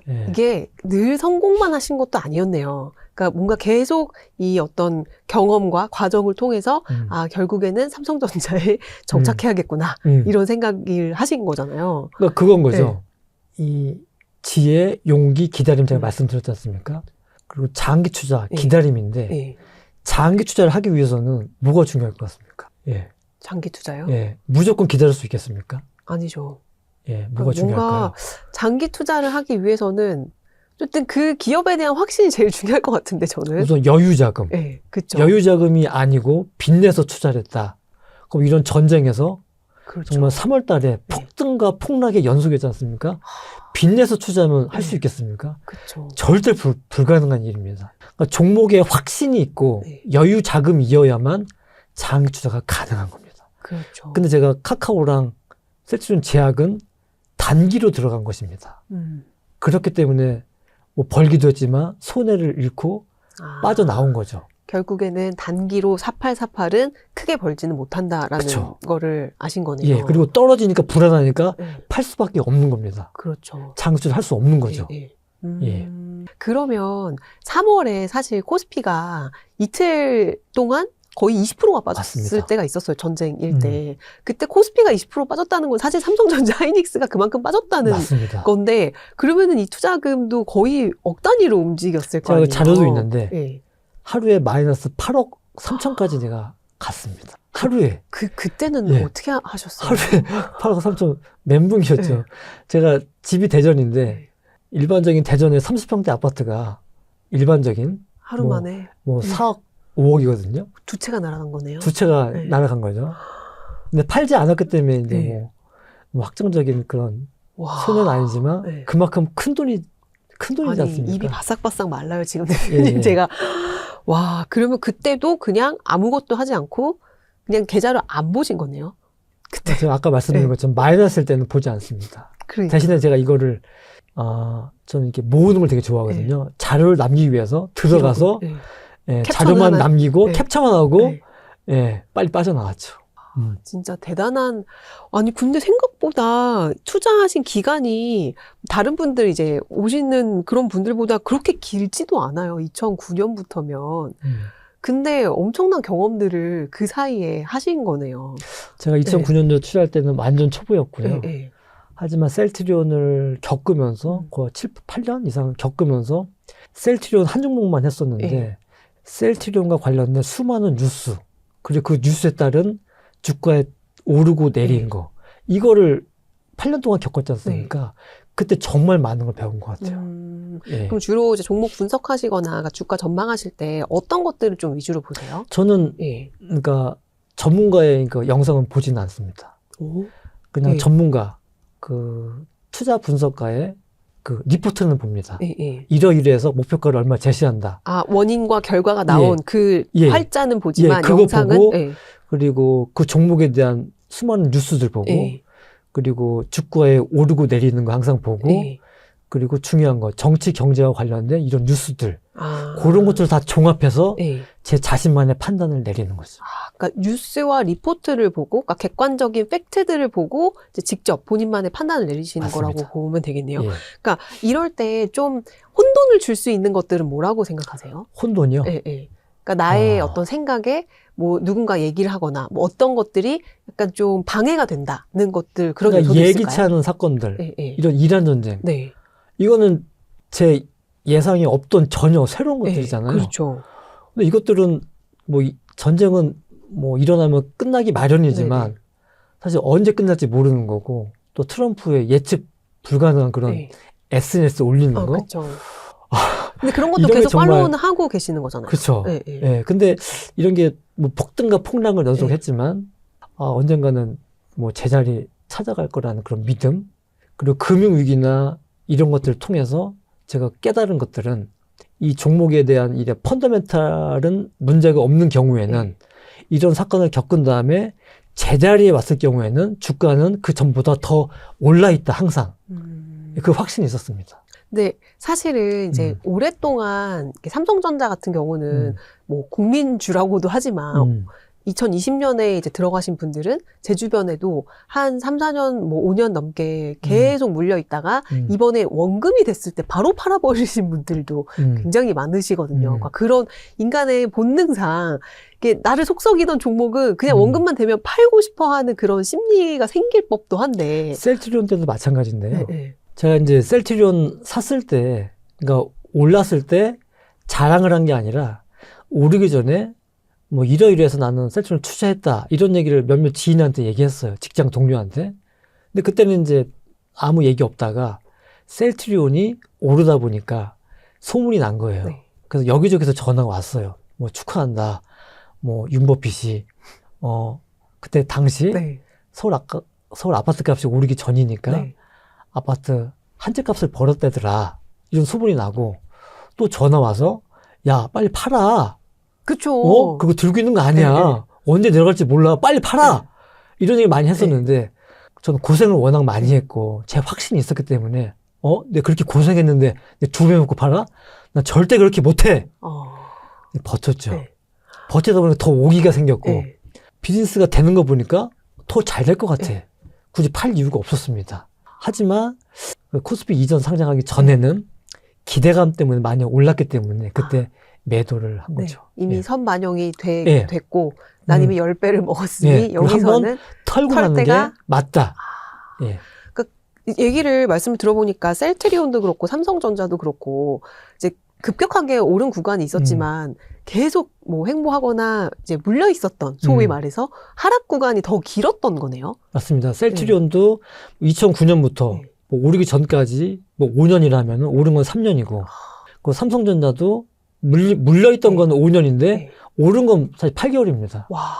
네. 이게 늘 성공만 하신 것도 아니었네요. 그러니까 뭔가 계속 이 어떤 경험과 과정을 통해서 결국에는 삼성전자에 정착해야겠구나. 이런 생각을 하신 거잖아요. 그러니까 그건 거죠. 이 지혜, 용기, 기다림 제가 말씀드렸지 않습니까? 그리고 장기 투자, 기다림인데 네. 장기 투자를 하기 위해서는 뭐가 중요할 것 같습니까? 예. 장기 투자요? 예. 무조건 기다릴 수 있겠습니까? 아니죠. 예. 뭐가 뭔가 중요할까요? 장기 투자를 하기 위해서는 어쨌든 그 기업에 대한 확신이 제일 중요할 것 같은데 저는. 우선 여유 자금. 네, 그렇죠. 여유 자금이 아니고 빚내서 투자를 했다. 그럼 이런 전쟁에서 그렇죠. 정말 3월 달에 폭등과 폭락의 연속이지 않습니까? 빚내서 투자하면 할 수 있겠습니까? 그렇죠. 절대 불가능한 일입니다. 그러니까 종목에 확신이 있고 여유 자금이어야만 장기 투자가 가능한 겁니다. 그렇죠. 근데 제가 카카오랑 셀트리온 제약은 단기로 들어간 것입니다. 그렇기 때문에 뭐 벌기도 했지만 손해를 잃고 빠져나온 거죠. 결국에는 단기로 4848은 크게 벌지는 못한다라는 그쵸. 거를 아신 거네요. 예, 그리고 떨어지니까 불안하니까 네. 팔 수밖에 없는 겁니다. 그렇죠. 장기 투자를 할 수 없는 거죠. 예. 예. 그러면 3월에 사실 코스피가 이틀 동안 거의 20%가 빠졌을 맞습니다. 때가 있었어요. 전쟁일 때. 그때 코스피가 20% 빠졌다는 건 사실 삼성전자 하이닉스가 그만큼 빠졌다는 맞습니다. 건데 그러면은 이 투자금도 거의 억 단위로 움직였을 거 제가 아니에요. 자료도 있는데 예. 하루에 마이너스 8억 3천까지 내가 갔습니다. 하루에. 그때는 예. 어떻게 하셨어요? 하루에 8억 3천 멘붕이었죠. 네. 제가 집이 대전인데 네. 일반적인 대전의 30평대 아파트가 일반적인 하루 만에 뭐 4억 5억이거든요. 두 채가 날아간 거네요. 두 채가 네. 날아간 거죠. 근데 팔지 않았기 때문에 이제 네. 뭐 확정적인 그런 와. 손해는 아니지만 네. 그만큼 큰 돈이지 아니, 않습니까? 입이 바싹바싹 말라요, 지금 대표님. 예. 제가. 와, 그러면 그때도 그냥 아무것도 하지 않고 그냥 계좌를 안 보신 거네요. 그때. 제가 아까 말씀드린 네. 것처럼 마이너스일 때는 보지 않습니다. 그러니까. 대신에 제가 이거를 저는 이렇게 모으는 걸 되게 좋아하거든요. 자료를 남기기 위해서 들어가서 네. 예, 캡처는 자료만 하나- 남기고 네. 캡처만 하고 네. 예, 빨리 빠져나왔죠. 진짜 대단한. 아니, 근데 생각보다 투자하신 기간이 다른 분들 이제 오시는 그런 분들보다 그렇게 길지도 않아요. 2009년부터면. 근데 엄청난 경험들을 그 사이에 하신 거네요. 제가 2009년도 투자할 때는 완전 초보였고요. 네. 하지만 셀트리온을 겪으면서 거의 7, 8년 이상 겪으면서 셀트리온 한 종목만 했었는데 네. 셀트리온과 관련된 수많은 뉴스 그리고 그 뉴스에 따른 주가에 오르고 내린 네. 거 이거를 8년 동안 겪었지 않습니까? 그때 정말 많은 걸 배운 것 같아요. 예. 그럼 주로 이제 종목 분석하시거나 그러니까 주가 전망하실 때 어떤 것들을 좀 위주로 보세요? 저는 예. 그러니까 전문가의 그 영상은 보지는 않습니다. 오. 그냥 네. 전문가 그 투자 분석가의 그 리포트는 봅니다. 예, 예. 이러이러해서 목표가를 얼마 제시한다. 아, 원인과 결과가 나온 그 예. 활자는 보지만 예, 그거 영상은 보고 예. 그리고 그 종목에 대한 수많은 뉴스들 보고 예. 그리고 주가에 오르고 내리는 거 항상 보고 예. 그리고 중요한 거 정치 경제와 관련된 이런 뉴스들 아. 그런 것들을 다 종합해서 네. 제 자신만의 판단을 내리는 거죠. 그러니까 뉴스와 리포트를 보고, 그러니까 객관적인 팩트들을 보고 이제 직접 본인만의 판단을 내리시는 맞습니다. 거라고 보면 되겠네요. 예. 그러니까 이럴 때 좀 혼돈을 줄 수 있는 것들은 뭐라고 생각하세요? 혼돈이요? 예, 예. 그러니까 나의 아. 어떤 생각에 뭐 누군가 얘기를 하거나 뭐 어떤 것들이 약간 좀 방해가 된다는 것들 그런 그러니까 요소도 예기치 있을까요? 않은 사건들, 예, 예. 이런 이란 전쟁, 네. 이거는 제 예상이 없던 전혀 새로운 예, 것들이잖아요. 그렇죠. 근데 이것들은 뭐 전쟁은 뭐 일어나면 끝나기 마련이지만 네네. 사실 언제 끝날지 모르는 거고 또 트럼프의 예측 불가능한 그런 네. SNS 올리는 거. 그렇죠. 근데 그런 것도 이런 게 계속 정말- 팔로우는 하고 계시는 거잖아요. 그렇죠. 예, 예. 예. 근데 이런 게 뭐 폭등과 폭락을 연속했지만 언젠가는 뭐 제자리 찾아갈 거라는 그런 믿음, 그리고 금융 위기나 이런 것들을 통해서 제가 깨달은 것들은 이 종목에 대한 이 펀더멘탈은 문제가 없는 경우에는 이런 사건을 겪은 다음에 제자리에 왔을 경우에는 주가는 그 전보다 더 올라 있다 항상. 그 확신이 있었습니다. 근데 사실은 이제 오랫동안 이렇게 삼성전자 같은 경우는 뭐 국민주라고도 하지만 2020년에 이제 들어가신 분들은 제 주변에도 한 3, 4년, 뭐 5년 넘게 계속 물려 있다가 이번에 원금이 됐을 때 바로 팔아버리신 분들도 굉장히 많으시거든요. 그러니까 그런 인간의 본능상 이게 나를 속썩이던 종목은 그냥 원금만 되면 팔고 싶어 하는 그런 심리가 생길 법도 한데. 셀트리온 때도 마찬가지인데요. 네, 네. 제가 이제 셀트리온 샀을 때, 그러니까 올랐을 때 자랑을 한 게 아니라 오르기 전에 뭐 이러이러해서 나는 셀트리온 투자했다 이런 얘기를 몇몇 지인한테 얘기했어요. 직장 동료한테. 근데 그때는 이제 아무 얘기 없다가 셀트리온이 오르다 보니까 소문이 난 거예요. 네. 그래서 여기저기서 전화가 왔어요. 뭐 축하한다. 뭐 윤버핏이 그때 당시 네. 서울 아파트 값이 오르기 전이니까 네. 아파트 한 채 값을 벌었대더라. 이런 소문이 나고 또 전화 와서 야 빨리 팔아. 그쵸. 그거 들고 있는 거 아니야. 네, 네. 언제 내려갈지 몰라. 빨리 팔아. 네. 이런 얘기 많이 했었는데 저는 고생을 워낙 많이 했고 제 확신이 있었기 때문에 내가 그렇게 고생했는데 내 2배 먹고 팔아? 나 절대 그렇게 못해. 버텼죠. 네. 버티다 보니까 더 오기가 생겼고 네. 비즈니스가 되는 거 보니까 더 잘 될 것 같아. 네. 굳이 팔 이유가 없었습니다. 하지만 코스피 이전 상장하기 전에는 기대감 때문에 많이 올랐기 때문에 그때 매도를 한 네. 거죠. 이미 예. 선반영이 예. 됐고 난 이미 10배를 먹었으니 예. 그리고 여기서는 털고 털 나는 게 때가 맞다. 예. 얘기를 말씀을 들어보니까 셀트리온도 그렇고 삼성전자도 그렇고 이제 급격하게 오른 구간이 있었지만 계속 뭐 횡보하거나 이제 물려 있었던 소위 말해서 하락 구간이 더 길었던 거네요. 맞습니다. 셀트리온도 2009년부터 네. 뭐 오르기 전까지 뭐 5년이라면 오른 건 3년이고 그 삼성전자도 물려있던 네. 건 5년인데 네. 오른 건 사실 8개월입니다. 와,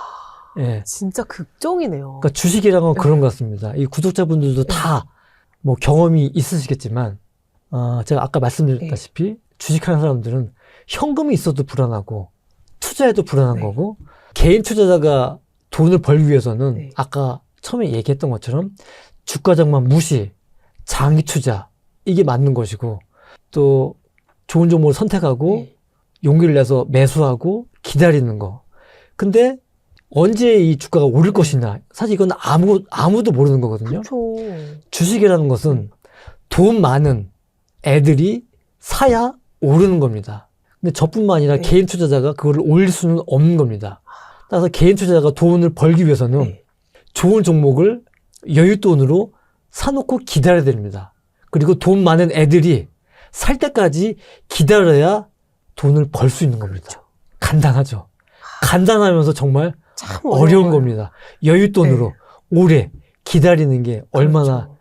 예. 진짜 극정이네요. 그러니까 주식이란 건 그런 것 같습니다. 이 구독자분들도 다 뭐 경험이 있으시겠지만, 제가 아까 말씀드렸다시피 주식하는 사람들은 현금이 있어도 불안하고 투자해도 불안한 네. 거고 개인 투자자가 돈을 벌기 위해서는 네. 아까 처음에 얘기했던 것처럼 주가장만 무시, 장기 투자 이게 맞는 것이고 또 좋은 종목을 선택하고 네. 용기를 내서 매수하고 기다리는 거. 근데 언제 이 주가가 오를 것이냐. 사실 이건 아무도 모르는 거거든요. 그렇죠. 주식이라는 것은 돈 많은 애들이 사야 오르는 겁니다. 근데 저뿐만 아니라 네. 개인 투자자가 그걸 올릴 수는 없는 겁니다. 따라서 개인 투자자가 돈을 벌기 위해서는 네. 좋은 종목을 여윳돈으로 사놓고 기다려야 됩니다. 그리고 돈 많은 애들이 살 때까지 기다려야 돈을 벌 수 있는 겁니다. 그렇죠. 간단하죠. 간단하면서 정말 참 어려운 어려워요. 겁니다. 여윳돈으로 오래 기다리는 게 얼마나 그렇죠.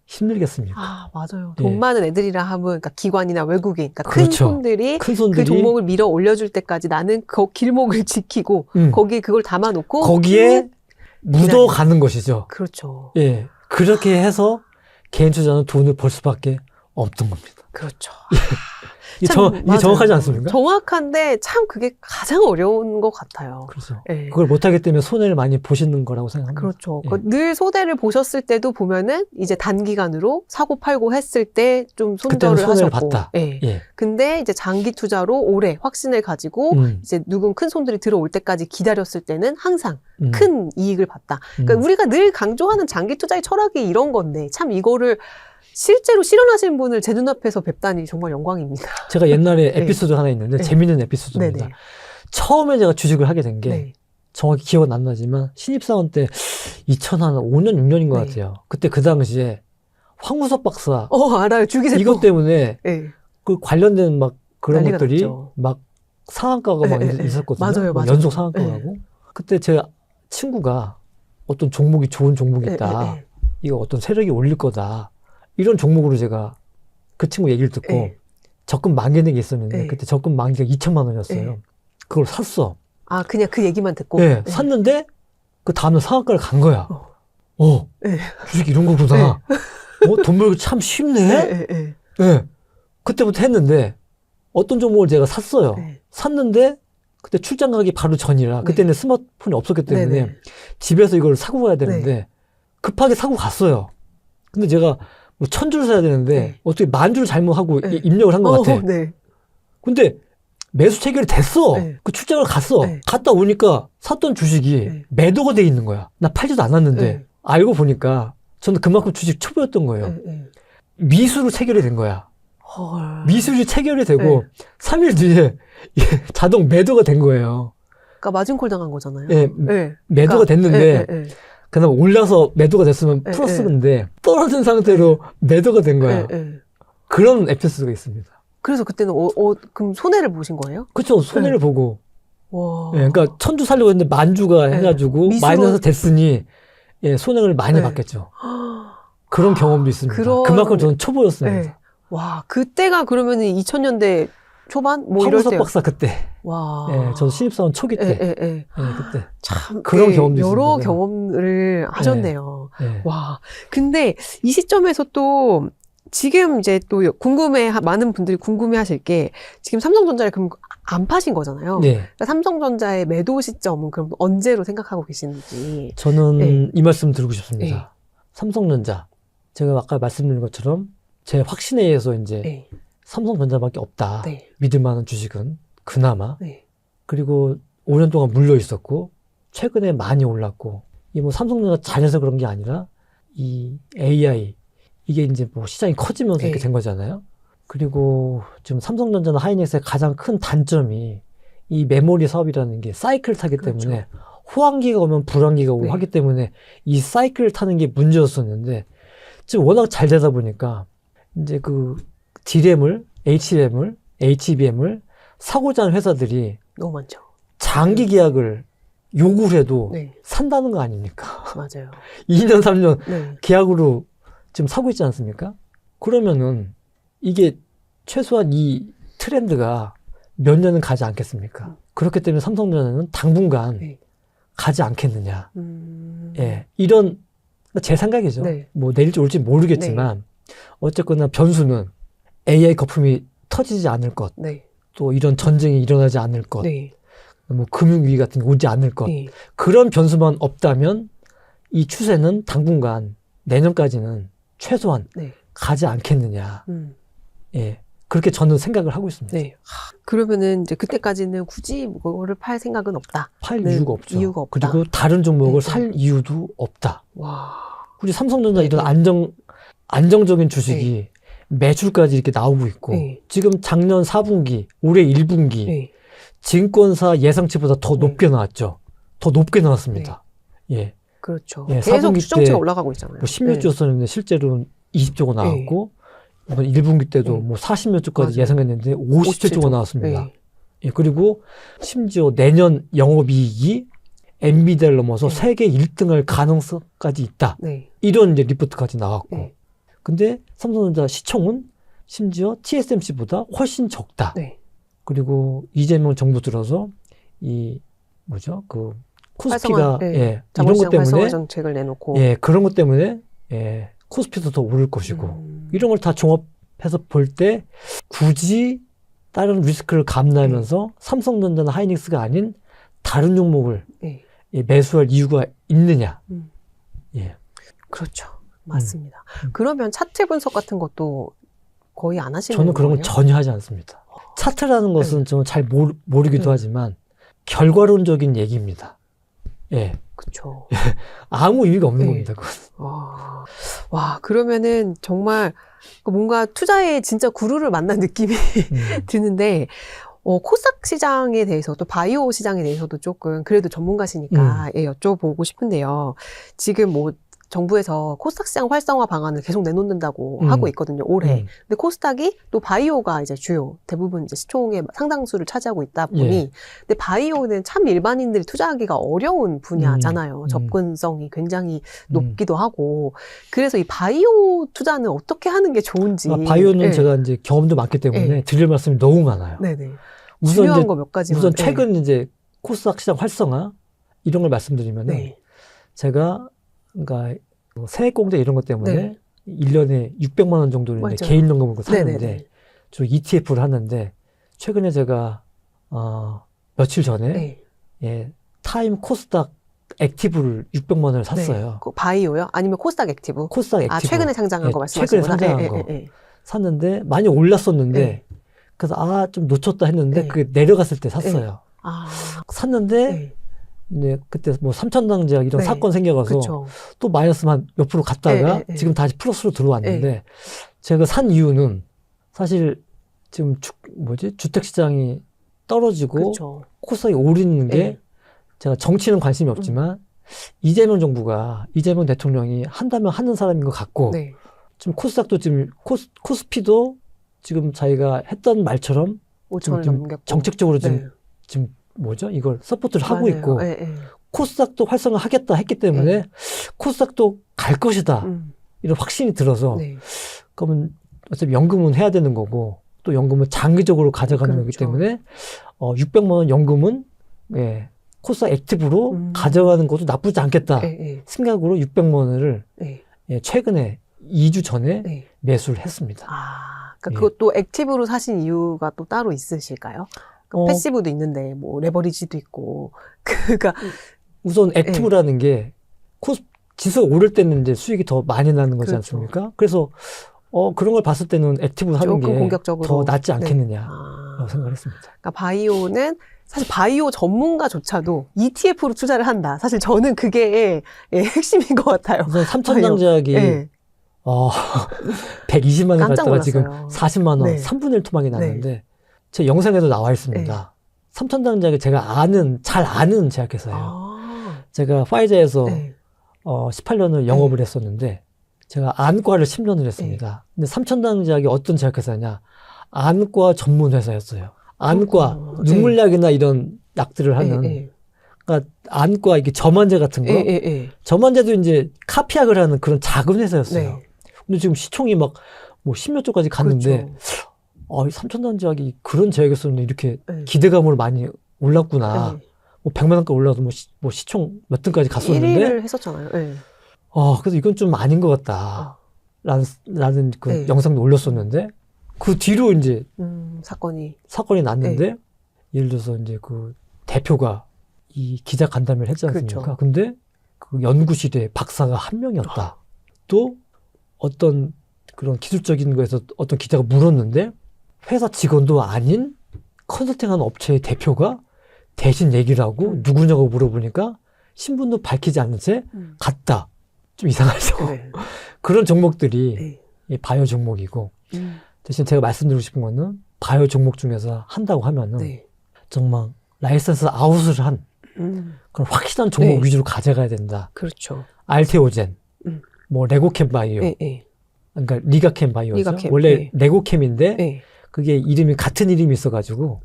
힘들겠습니까? 아, 맞아요. 예. 돈 많은 애들이라 하면, 그러니까 기관이나 외국인, 그러니까 큰 그렇죠. 손들이 큰 손들이 그 종목을 밀어 올려줄 때까지 나는 그 길목을 지키고, 거기에 그걸 담아놓고. 거기에 묻어가는 것이죠. 그렇죠. 예. 그렇게 해서 개인 투자는 돈을 벌 수밖에 없던 겁니다. 그렇죠. 이게 맞아요. 정확하지 않습니까? 정확한데 참 그게 가장 어려운 것 같아요. 그렇죠. 네. 그걸 못하기 때문에 손해를 많이 보시는 거라고 생각합니다. 그렇죠. 예. 늘 손해를 보셨을 때도 보면은 이제 단기간으로 사고 팔고 했을 때 좀 그때는 손절을 손해를 하셨고. 봤다. 예. 예. 근데 이제 장기 투자로 오래 확신을 가지고 이제 누군 큰 손들이 들어올 때까지 기다렸을 때는 항상 큰 이익을 봤다. 그러니까 우리가 늘 강조하는 장기 투자의 철학이 이런 건데 참 이거를 실제로 실현하신 분을 제 눈앞에서 뵙다니 정말 영광입니다. 제가 옛날에 네. 에피소드 하나 있는데 네. 재밌는 에피소드입니다. 네네. 처음에 제가 주식을 하게 된 게 네. 정확히 기억은 안 나지만 신입사원 때 2005년, 6년인 것 네. 같아요. 그때 그 당시에 황우석 박사 알아요. 주기세포. 이것 때문에 네. 그 관련된 막 그런 난리가 것들이 났죠. 막 상한가가 막 있었거든요. 맞아요, 막 맞아요. 연속 상한가가고. 그때 제 친구가 어떤 종목이 좋은 종목이 있다. 이거 어떤 세력이 올릴 거다. 이런 종목으로 제가 그 친구 얘기를 듣고 네. 적금 만기는 게 있었는데 네. 그때 적금 만기가 2천만 원이었어요. 네. 그걸 샀어. 그냥 그 얘기만 듣고. 네, 샀는데 그 다음날 상한가를 간 거야. 네. 주식 이런 거구나. 돈 벌기 참 쉽네. 네. 그때부터 했는데 어떤 종목을 제가 샀어요. 네. 샀는데 그때 출장 가기 바로 전이라 그때는 스마트폰이 없었기 때문에 네네. 집에서 이걸 사고 가야 되는데 급하게 사고 갔어요. 근데 제가 뭐 1000주를 사야 되는데 네. 어떻게 10,000주를 잘못하고 네. 입력을 한 것 같아. 네. 근데 매수 체결이 됐어. 네. 그 출장을 갔어. 네. 갔다 오니까 샀던 주식이 네. 매도가 돼 있는 거야. 나 팔지도 않았는데 네. 알고 보니까 저는 그만큼 주식 초보였던 거예요. 네. 미수로 체결이 된 거야. 헐. 미술이 체결이 되고 네. 3일 뒤에 자동 매도가 된 거예요. 그러니까 마진콜 당한 거잖아요. 예, 네. 매도가 됐는데 네. 그나마 올라서 매도가 됐으면 네, 플러스인데 떨어진 상태로 매도가 된 거야. 네. 그런 에피소드가 있습니다. 그래서 그때는 그럼 손해를 보신 거예요? 그렇죠. 손해를 보고. 와. 예, 그러니까 1000주 살려고 했는데 10,000주가 네. 해가지고 미수로- 마이너스 됐으니 손해를 많이 네. 받겠죠. 그런 경험도 있습니다. 그런- 그만큼 저는 초보였습니다. 네. 와, 그때가 그러면 2000년대 초반? 뭐 이럴 황우석 때. 박사 그때. 와. 예, 저 신입사원 초기 때. 예. 그때. 참. 그런 예, 경험도 여러 있습니다. 경험을 하셨네요. 예. 와. 근데 이 시점에서 또 지금 이제 또 많은 분들이 궁금해 하실 게 지금 삼성전자를 그럼 안 파신 거잖아요. 네. 그러니까 삼성전자의 매도 시점은 그럼 언제로 생각하고 계시는지. 저는 네. 이 말씀 드리고 싶습니다. 네. 삼성전자. 제가 아까 말씀드린 것처럼 제 확신에 의해서 이제 네. 삼성전자밖에 없다. 네. 믿을 만한 주식은 그나마. 네. 그리고 5년 동안 물려 있었고 최근에 많이 올랐고 이 뭐 삼성전자 잘해서 그런 게 아니라 이 AI 이게 이제 뭐 시장이 커지면서 네. 이렇게 된 거잖아요. 그리고 지금 삼성전자나 하이닉스의 가장 큰 단점이 이 메모리 사업이라는 게 사이클을 타기 그렇죠. 때문에 호황기가 오면 불황기가 오고 네. 하기 때문에 이 사이클을 타는 게 문제였었는데 지금 워낙 잘 되다 보니까 이제 그 D램을, HRAM을, HBM을 사고자 하는 회사들이 너무 많죠. 장기 계약을 요구를 해도 네. 산다는 거 아닙니까? 맞아요. 2년, 3년 네. 계약으로 지금 사고 있지 않습니까? 그러면은 이게 최소한 이 트렌드가 몇 년은 가지 않겠습니까? 그렇기 때문에 삼성전자는 당분간 네. 가지 않겠느냐. 음. 예. 이런 제 생각이죠. 네. 뭐 내릴지 올지 모르겠지만 어쨌거나 변수는 AI 거품이 터지지 않을 것, 네. 또 이런 전쟁이 일어나지 않을 것, 네. 뭐 금융위기 같은 게 오지 않을 것. 네. 그런 변수만 없다면 이 추세는 당분간 내년까지는 최소한 네. 가지 않겠느냐. 음. 예. 그렇게 저는 생각을 하고 있습니다. 네. 그러면은 이제 그때까지는 굳이 그거를 팔 생각은 없다. 팔 네, 이유가 없죠. 이유가 없다. 그리고 다른 종목을 네. 살 이유도 없다. 와. 굳이 삼성전자 네, 이런 네. 안정적인 주식이 매출까지 이렇게 나오고 있고 네. 지금 작년 4분기, 올해 1분기 네. 증권사 예상치보다 더 네. 높게 나왔죠. 더 높게 나왔습니다. 예. 그렇죠. 예, 계속 4분기 추정치가 때 올라가고 있잖아요. 뭐 10몇 네. 주였었는데 실제로는 20조가 나왔고 이번 1분기 때도 네. 뭐 40몇 조까지 맞아요. 예상했는데 57조가 나왔습니다. 네. 예, 그리고 심지어 내년 영업이익이 엔비디아를 넘어서 네. 세계 1등할 가능성까지 있다. 네. 이런 이제 리포트까지 나왔고. 네. 근데 삼성전자 시총은 심지어 TSMC보다 훨씬 적다. 네. 그리고 이재명 정부 들어서 이 뭐죠? 그 코스피가 활성화, 네. 예, 이런 것 자본시장 활성화 때문에 정책을 내놓고 예, 그런 것 때문에 예, 코스피도 더 오를 것이고 이런 걸 다 종합해서 볼 때 굳이 다른 리스크를 감내하면서 삼성전자나 하이닉스가 아닌 다른 종목을 네. 매수할 이유가 있느냐. 예. 그렇죠. 맞습니다. 그러면 차트 분석 같은 것도 거의 안 하시는 저는 그런 거예요? 걸 전혀 하지 않습니다. 차트라는 것은 저는 잘 모르기도 네. 하지만 결과론적인 얘기입니다. 예. 그렇죠. 아무 의미가 없는 네. 겁니다. 그건. 와, 그러면은 정말 뭔가 투자에 진짜 구루를 만난 느낌이 드는데, 코스닥 시장에 대해서 또 바이오 시장에 대해서도 조금 그래도 전문가시니까 예, 여쭤보고 싶은데요. 지금 뭐 정부에서 코스닥 시장 활성화 방안을 계속 내놓는다고 하고 있거든요, 올해. 근데 코스닥이 또 바이오가 이제 주요, 대부분 이제 시총의 상당수를 차지하고 있다 보니, 예. 근데 바이오는 참 일반인들이 투자하기가 어려운 분야잖아요. 접근성이 굉장히 높기도 하고. 그래서 이 바이오 투자는 어떻게 하는 게 좋은지. 바이오는 예. 제가 이제 경험도 많기 때문에 예. 드릴 말씀이 너무 많아요. 네네. 우선 중요한 이제 거 몇 가지만. 우선 최근 이제 코스닥 시장 활성화 이런 걸 말씀드리면은 네. 제가 그러니까 세액 공제 이런 것 때문에 네. 1년에 600만 원 정도를 이제 맞아요. 개인 연금으로 사는데 네네네. 저 ETF를 하는데 최근에 제가 며칠 전에 네. 예, 타임 코스닥 액티브를 600만 원을 샀어요. 네. 그 바이오요? 아니면 코스닥 액티브? 코스닥 액티브. 아, 최근에 상장한 예, 거 말씀하시는 최근에 상장한 거. 네. 샀는데 많이 올랐었는데 네. 그래서 좀 놓쳤다 했는데 네. 그게 내려갔을 때 샀어요. 아, 샀는데 네. 네, 그때 뭐 삼천당제약 이런 네. 사건 생겨가서 그렇죠. 또 마이너스 한 몇 프로 갔다가 네. 지금 다시 플러스로 들어왔는데 제가 산 이유는 사실 지금 주택시장이 떨어지고 그렇죠. 코스닥이 오르는 게 네. 제가 정치는 관심이 없지만 이재명 대통령이 한다면 하는 사람인 것 같고 네. 지금 코스닥도 지금 코스피도 지금 자기가 했던 말처럼 5천을 좀 넘겼고. 정책적으로 네. 지금 이걸 서포트를 하고 맞아요. 있고 네, 네. 코스닥도 활성화하겠다 했기 때문에 코스닥도 갈 것이다 이런 확신이 들어서 네. 그러면 어차피 연금은 해야 되는 거고 또 연금은 장기적으로 가져가는 거기 그렇죠. 때문에 600만 원 연금은 예, 코스닥 액티브로 가져가는 것도 나쁘지 않겠다 생각으로 600만 원을 네. 예, 최근에 2주 전에 네. 매수를 했습니다. 그러니까 그것도 액티브로 사신 이유가 또 따로 있으실까요? 패시브도 있는데 뭐 레버리지도 있고 그러니까 우선 액티브라는 게 지수가 오를 때는 이제 수익이 더 많이 나는 거지 그렇죠. 않습니까? 그래서 그런 걸 봤을 때는 액티브 하는 게 공격적으로 더 낫지 않겠느냐 네. 생각을 했습니다. 그러니까 바이오는 사실 바이오 전문가조차도 ETF로 투자를 한다. 사실 저는 그게 핵심인 것 같아요. 우선 삼천당제약이 네. 120만 원 깜짝 갔다가 지금 놀랐어요. 40만 원, 네. 3분의 1 토막이 났는데 제 영상에도 나와 있습니다. 삼천당제약이 제가 잘 아는 제약회사예요. 제가 파이자에서 18년을 영업을 했었는데 제가 안과를 10년을 했습니다. 근데 삼천당제약이 어떤 제약회사냐? 안과 전문 회사였어요. 안과, 눈물약이나 이런 약들을 하는 그러니까 안과 이게 점안제 같은 거. 점안제도 이제 카피약을 하는 그런 작은 회사였어요. 근데 지금 시총이 막 뭐 10몇 조까지 갔는데 그렇죠. 삼천당제약이 그런 제약에서는 이렇게 기대감으로 많이 올랐구나. 뭐 100만 원까지 올라도 뭐 시총 몇 등까지 갔었는데 1위를 했었잖아요. 그래서 이건 좀 아닌 것 같다. 라는 그 영상도 올렸었는데 그 뒤로 이제 사건이 났는데 예를 들어서 이제 그 대표가 이 기자 간담회를 했지 않습니까? 그렇죠. 근데 그 연구실에 박사가 한 명이었다. 또 어떤 그런 기술적인 거에서 어떤 기자가 물었는데 회사 직원도 아닌 컨설팅하는 업체의 대표가 대신 얘기를 하고 누구냐고 물어보니까 신분도 밝히지 않는 채 갔다. 좀 이상하죠. 그런 종목들이 이 바이오 종목이고 대신 제가 말씀드리고 싶은 거는 바이오 종목 중에서 한다고 하면은 정말 라이선스 아웃을 한 그런 확실한 종목 위주로 가져가야 된다. 그렇죠. 알테오젠, 뭐 레고캠 바이오, 그러니까 리가캠 바이오죠. 원래 레고캠인데 그게 같은 이름이 있어가지고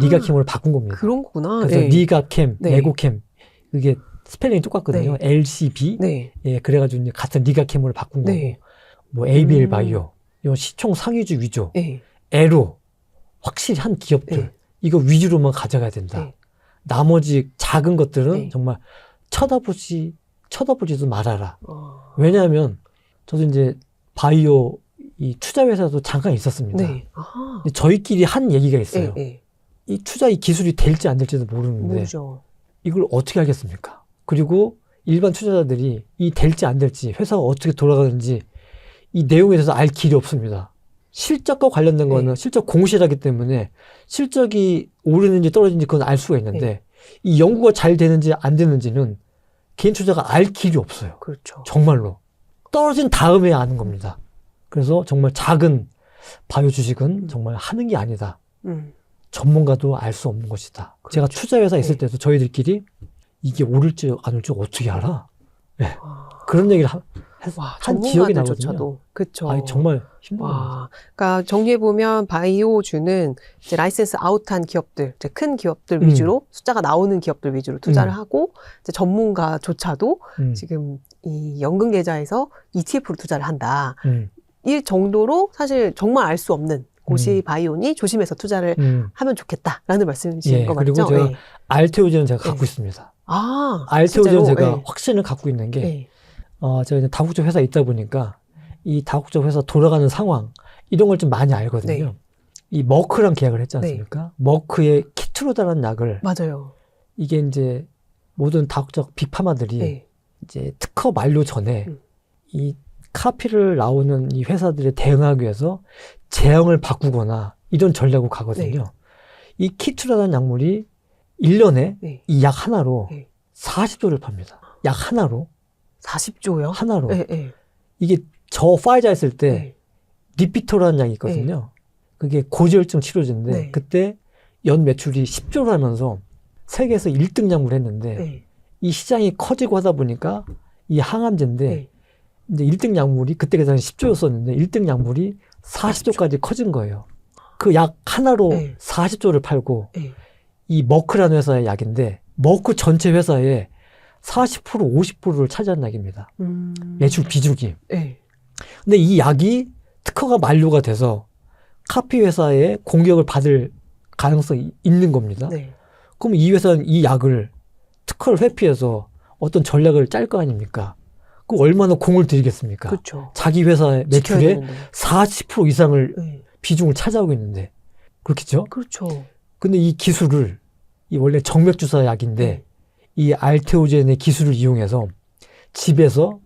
리가캠으로 바꾼 겁니다. 그런 거구나. 그래서 리가캠, 레고캠 그게 스펠링이 똑같거든요. LCB. 예, 그래가지고 이제 같은 리가캠으로 바꾼 거고. 뭐 ABL 바이오, 이건 시총 상위주 위조, 에로 확실히 한 기업들 이거 위주로만 가져가야 된다. 나머지 작은 것들은 정말 쳐다보지도 말아라. 왜냐하면 저도 이제 바이오 이 투자회사도 잠깐 있었습니다. 네. 아하. 근데 저희끼리 한 얘기가 있어요. 네. 이 투자 이 기술이 될지 안 될지도 모르는데 모르죠. 이걸 어떻게 알겠습니까? 그리고 일반 투자자들이 이 될지 안 될지 회사가 어떻게 돌아가는지 이 내용에 대해서 알 길이 없습니다. 실적과 관련된 거는 실적 공시라기 때문에 실적이 오르는지 떨어지는지 그건 알 수가 있는데 이 연구가 잘 되는지 안 되는지는 개인 투자가 알 길이 없어요. 그렇죠. 정말로. 떨어진 다음에 아는 겁니다. 그래서 정말 작은 바이오 주식은 정말 하는 게 아니다. 전문가도 알 수 없는 것이다. 그렇죠. 제가 투자회사 있을 때도 저희들끼리 이게 오를지 안 오를지 어떻게 알아? 네. 그런 얘기를 한 기억이 나거든요. 전문가들조차도. 그렇죠. 아니, 정말 힘들어요. 와, 그러니까 정리해보면 바이오주는 이제 라이센스 아웃한 기업들, 이제 큰 기업들 위주로 숫자가 나오는 기업들 위주로 투자를 하고 이제 전문가조차도 지금 이 연금 계좌에서 ETF로 투자를 한다. 이 정도로 사실 정말 알 수 없는 곳이 바이오니 조심해서 투자를 하면 좋겠다라는 말씀이신 거 맞죠? 그리고 제가 알테오제는 제가 갖고 있습니다. 아, 알테오제는 진짜로? 제가 확신을 갖고 있는 게 제가 이제 다국적 회사에 있다 보니까 이 다국적 회사 돌아가는 상황 이런 걸 좀 많이 알거든요. 이 머크랑 계약을 했지 않습니까? 머크의 키트로다라는 약을 맞아요. 이게 이제 모든 다국적 빅파마들이 이제 특허 만료 전에 이 카피를 나오는 이 회사들에 대응하기 위해서 제형을 바꾸거나 이런 전략으로 가거든요. 이 키트로다는 약물이 1년에 이 약 하나로 40조를 팝니다. 약 하나로. 40조요? 하나로. 이게 저 파이자 했을 때 리피토라는 약이 있거든요. 그게 고지혈증 치료제인데 그때 연 매출이 10조를 하면서 세계에서 1등 약물을 했는데 이 시장이 커지고 하다 보니까 이 항암제인데 이제 1등 약물이 그때 계산이 10조였었는데 1등 약물이 40조까지 커진 거예요. 그 약 하나로 40조를 팔고 이 머크라는 회사의 약인데 머크 전체 회사의 40% 50%를 차지한 약입니다. 매출 비중이. 근데 이 약이 특허가 만료가 돼서 카피 회사의 공격을 받을 가능성이 있는 겁니다. 그럼 이 회사는 이 약을 특허를 회피해서 어떤 전략을 짤 거 아닙니까? 그럼 얼마나 공을 들이겠습니까? 그렇죠. 자기 회사의 매출의 40% 이상을 비중을 차지하고 있는데 그렇겠죠? 그렇죠. 근데 이 기술을 이 원래 정맥주사 약인데 이 알테오젠의 기술을 이용해서 집에서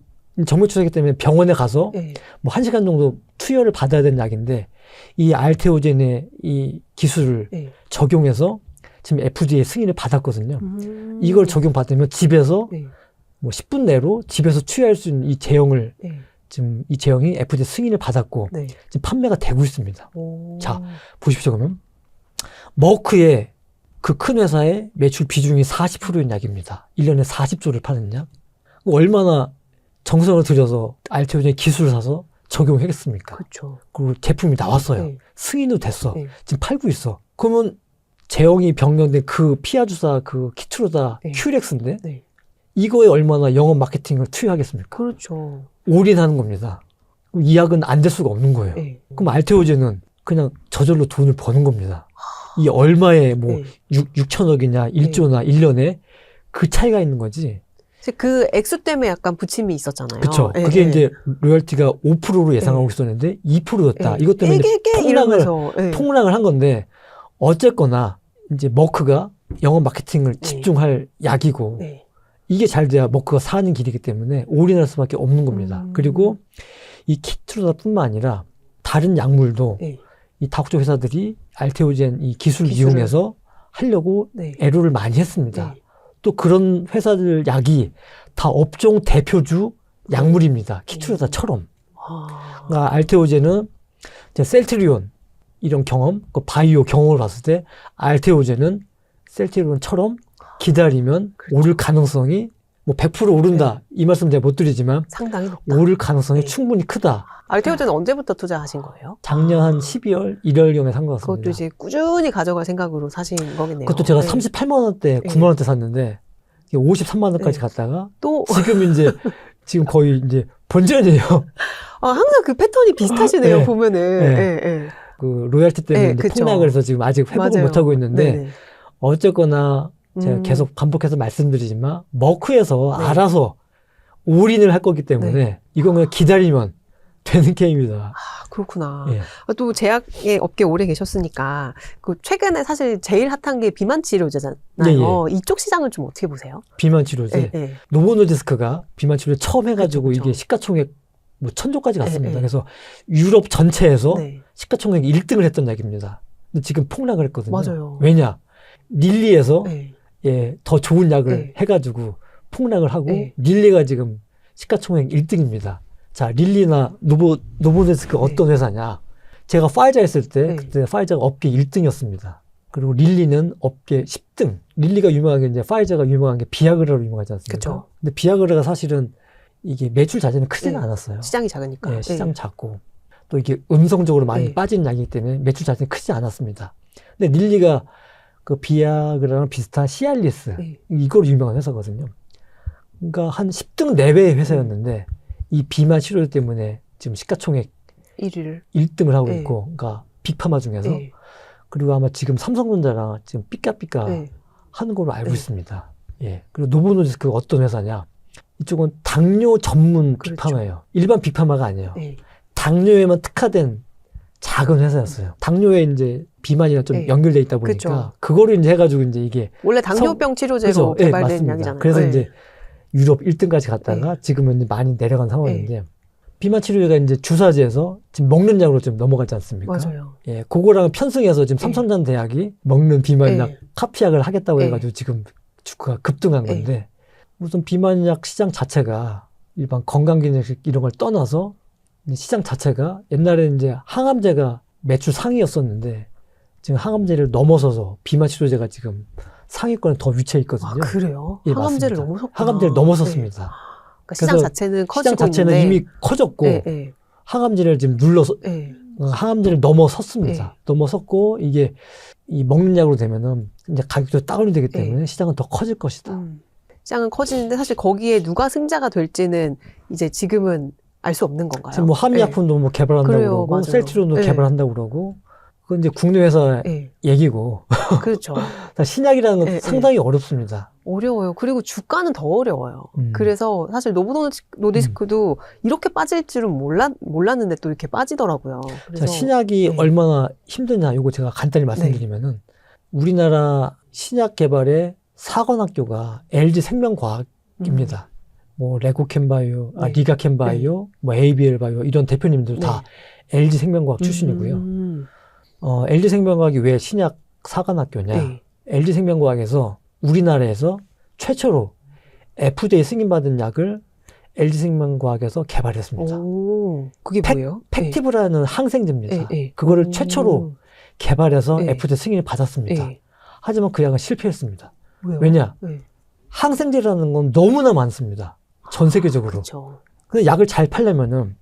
정맥주사이기 때문에 병원에 가서 뭐 1시간 정도 투여를 받아야 되는 약인데 이 알테오젠의 이 기술을 적용해서 지금 FDA 승인을 받았거든요. 이걸 적용받으면 집에서 뭐 10분 내로 집에서 투여할 수 있는 이 제형을 지금 이 제형이 FDA 승인을 받았고 지금 판매가 되고 있습니다. 자, 보십시오. 그러면 머크의 그 큰 회사의 매출 비중이 40%인 약입니다. 1년에 40조를 파는 약. 얼마나 정성을 들여서 알테오젠의 기술을 사서 적용하겠습니까? 그렇죠. 그리고 제품이 나왔어요. 승인도 됐어. 지금 팔고 있어. 그러면 제형이 변경된 그 피아주사 그 키트로다 큐렉스인데 이거에 얼마나 영업 마케팅을 투여하겠습니까? 그렇죠. 올인하는 겁니다. 이 약은 안 될 수가 없는 거예요. 그럼 알테오젠은 그냥 저절로 돈을 버는 겁니다. 이 얼마에 뭐 6천억이냐 1조나 1년에 그 차이가 있는 거지. 그 액수 때문에 약간 부침이 있었잖아요. 그렇죠. 그게 이제 로열티가 5%로 예상하고 있었는데 2%였다. 이것 때문에 폭락을 한 건데 어쨌거나 이제 머크가 영업 마케팅을 집중할 약이고 이게 잘 돼야 머크가 사는 길이기 때문에 올인할 수밖에 없는 겁니다. 그리고 이 키트로다뿐만 아니라 다른 약물도 이 다국적 회사들이 알테오젠 이 기술을 이용해서 하려고 애로를 많이 했습니다. 또 그런 회사들 약이 다 업종 대표주 약물입니다. 키트로다처럼. 그러니까 알테오젠은 셀트리온 이런 경험, 그 바이오 경험을 봤을 때 알테오젠은 셀트리온처럼 기다리면 오를 가능성이 뭐 100% 오른다 이 말씀 제가 못 드리지만 상당히 높다. 오를 가능성이 충분히 크다. 알테오젠은 언제부터 투자하신 거예요? 작년 한 12월, 1월경에 산 것 같습니다. 그것도 이제 꾸준히 가져갈 생각으로 사신 거겠네요. 그것도 제가 38만 원대, 9만 원대 샀는데 53만 원까지 갔다가 또 지금 이제 지금 거의 이제 본전이에요. 항상 그 패턴이 비슷하시네요. 보면은. 그 로열티 때문에 이제 폭락을 해서 지금 아직 회복을 못 하고 있는데 어쨌거나 제가 계속 반복해서 말씀드리지만 머크에서 알아서 올인을 할 거기 때문에 이건 그냥 기다리면 되는 게임이다. 그렇구나. 예. 또 제약의 업계 오래 계셨으니까 그 최근에 사실 제일 핫한 게 비만 치료제잖아요. 예, 이쪽 시장은 좀 어떻게 보세요? 비만 치료제. 예, 예. 노보노디스크가 비만 치료제 처음 해가지고 그쵸, 그쵸. 이게 시가총액 뭐 1,000조까지 갔습니다. 예, 예. 그래서 유럽 전체에서 네. 시가총액 1등을 했던 약입니다. 근데 지금 폭락을 했거든요. 맞아요. 왜냐? 릴리에서 네. 예, 더 좋은 약을 네. 해가지고 폭락을 하고 네. 릴리가 지금 시가총액 1등입니다. 자, 릴리나 노보노디스크 어떤 회사냐? 제가 파이자 했을 때 네. 그때 파이자가 업계 1등이었습니다. 그리고 릴리는 업계 10등. 릴리가 유명한 게 이제 파이자가 유명한 게 비아그라로 유명하지 않습니까? 그쵸. 근데 비아그라가 사실은 이게 매출 자체는 크지는 네. 않았어요. 시장이 작으니까. 예, 시장 작고 또 이게 음성적으로 많이 네. 빠진 약이기 때문에 매출 자체는 크지 않았습니다. 근데 릴리가 그 비아그라랑 비슷한 시알리스 네. 이거로 유명한 회사거든요. 그러니까 한 10등 내외의 회사였는데 이 비만 치료 때문에 지금 시가총액 1위를. 1등을 하고 네. 있고, 그러니까 빅파마 중에서 네. 그리고 아마 지금 삼성전자랑 지금 삐까삐까 네. 하는 걸로 알고 네. 있습니다. 예. 그리고 노보노디스크가 어떤 회사냐? 이쪽은 당뇨 전문 그렇죠. 빅파마예요. 일반 빅파마가 아니에요. 네. 당뇨에만 특화된 작은 회사였어요. 당뇨에 이제 비만이랑 좀 네. 연결돼 있다 보니까 그쵸. 그거를 이제 해가지고 이제 이게 원래 당뇨병 치료제로 그죠? 예, 개발된 맞습니다. 약이잖아요. 그래서 네. 이제 유럽 1등까지 갔다가 지금은 이제 많이 내려간 상황인데 비만 치료제가 이제 주사제에서 지금 먹는 약으로 좀 넘어가지 않습니까? 맞아요. 예, 그거랑 편승해서 지금 삼성전자 대학이 먹는 비만약 카피약을 하겠다고 해가지고 지금 주가가 급등한 건데 무슨 비만약 시장 자체가 일반 건강기능식 이런 걸 떠나서 시장 자체가 옛날에 이제 항암제가 매출 상위였었는데 지금 항암제를 넘어서서 비만 치료제가 지금 상위권에 더 위치해 있거든요. 아, 그래요? 예, 항암제를 맞습니다. 넘어섰구나. 항암제를 넘어섰습니다. 네. 그러니까 시장 그래서 자체는 커지고 시장 자체는 있는데. 이미 커졌고 네. 항암제를 지금 눌러서 네. 항암제를 넘어섰습니다. 네. 넘어섰고 이게 이 먹는 약으로 되면은 이제 가격도 다운이 되기 때문에 시장은 더 커질 것이다. 시장은 커지는데 사실 거기에 누가 승자가 될지는 이제 지금은 알 수 없는 건가요? 지금 뭐 함유약품도 뭐 개발한다고 그래요, 그러고 맞아요. 셀트리온도 네. 개발한다고 그러고 그건 이제 국내 회사 얘기고 그렇죠. 신약이라는 건 네, 상당히 어렵습니다. 어려워요. 그리고 주가는 더 어려워요. 그래서 사실 노보노디스크도 이렇게 빠질 줄은 몰랐는데 또 이렇게 빠지더라고요. 그래서 자, 신약이 얼마나 힘드냐 이거 제가 간단히 말씀드리면은 우리나라 신약 개발의 사관학교가 LG 생명과학입니다. 뭐 레고캠바이오, 리가캠바이오, 뭐 ABL바이오 이런 대표님들 다 LG 생명과학 출신이고요. LG 생명과학이 왜 신약 사관학교냐? LG 생명과학에서 우리나라에서 최초로 FDA 승인받은 약을 LG 생명과학에서 개발했습니다. 오, 그게 뭐예요? 팩티브라는 항생제입니다. 그거를 최초로 개발해서 FDA 승인을 받았습니다. 하지만 그 약은 실패했습니다. 왜요? 왜냐? 항생제라는 건 너무나 많습니다. 전 세계적으로. 그렇죠. 근데 약을 잘 팔려면은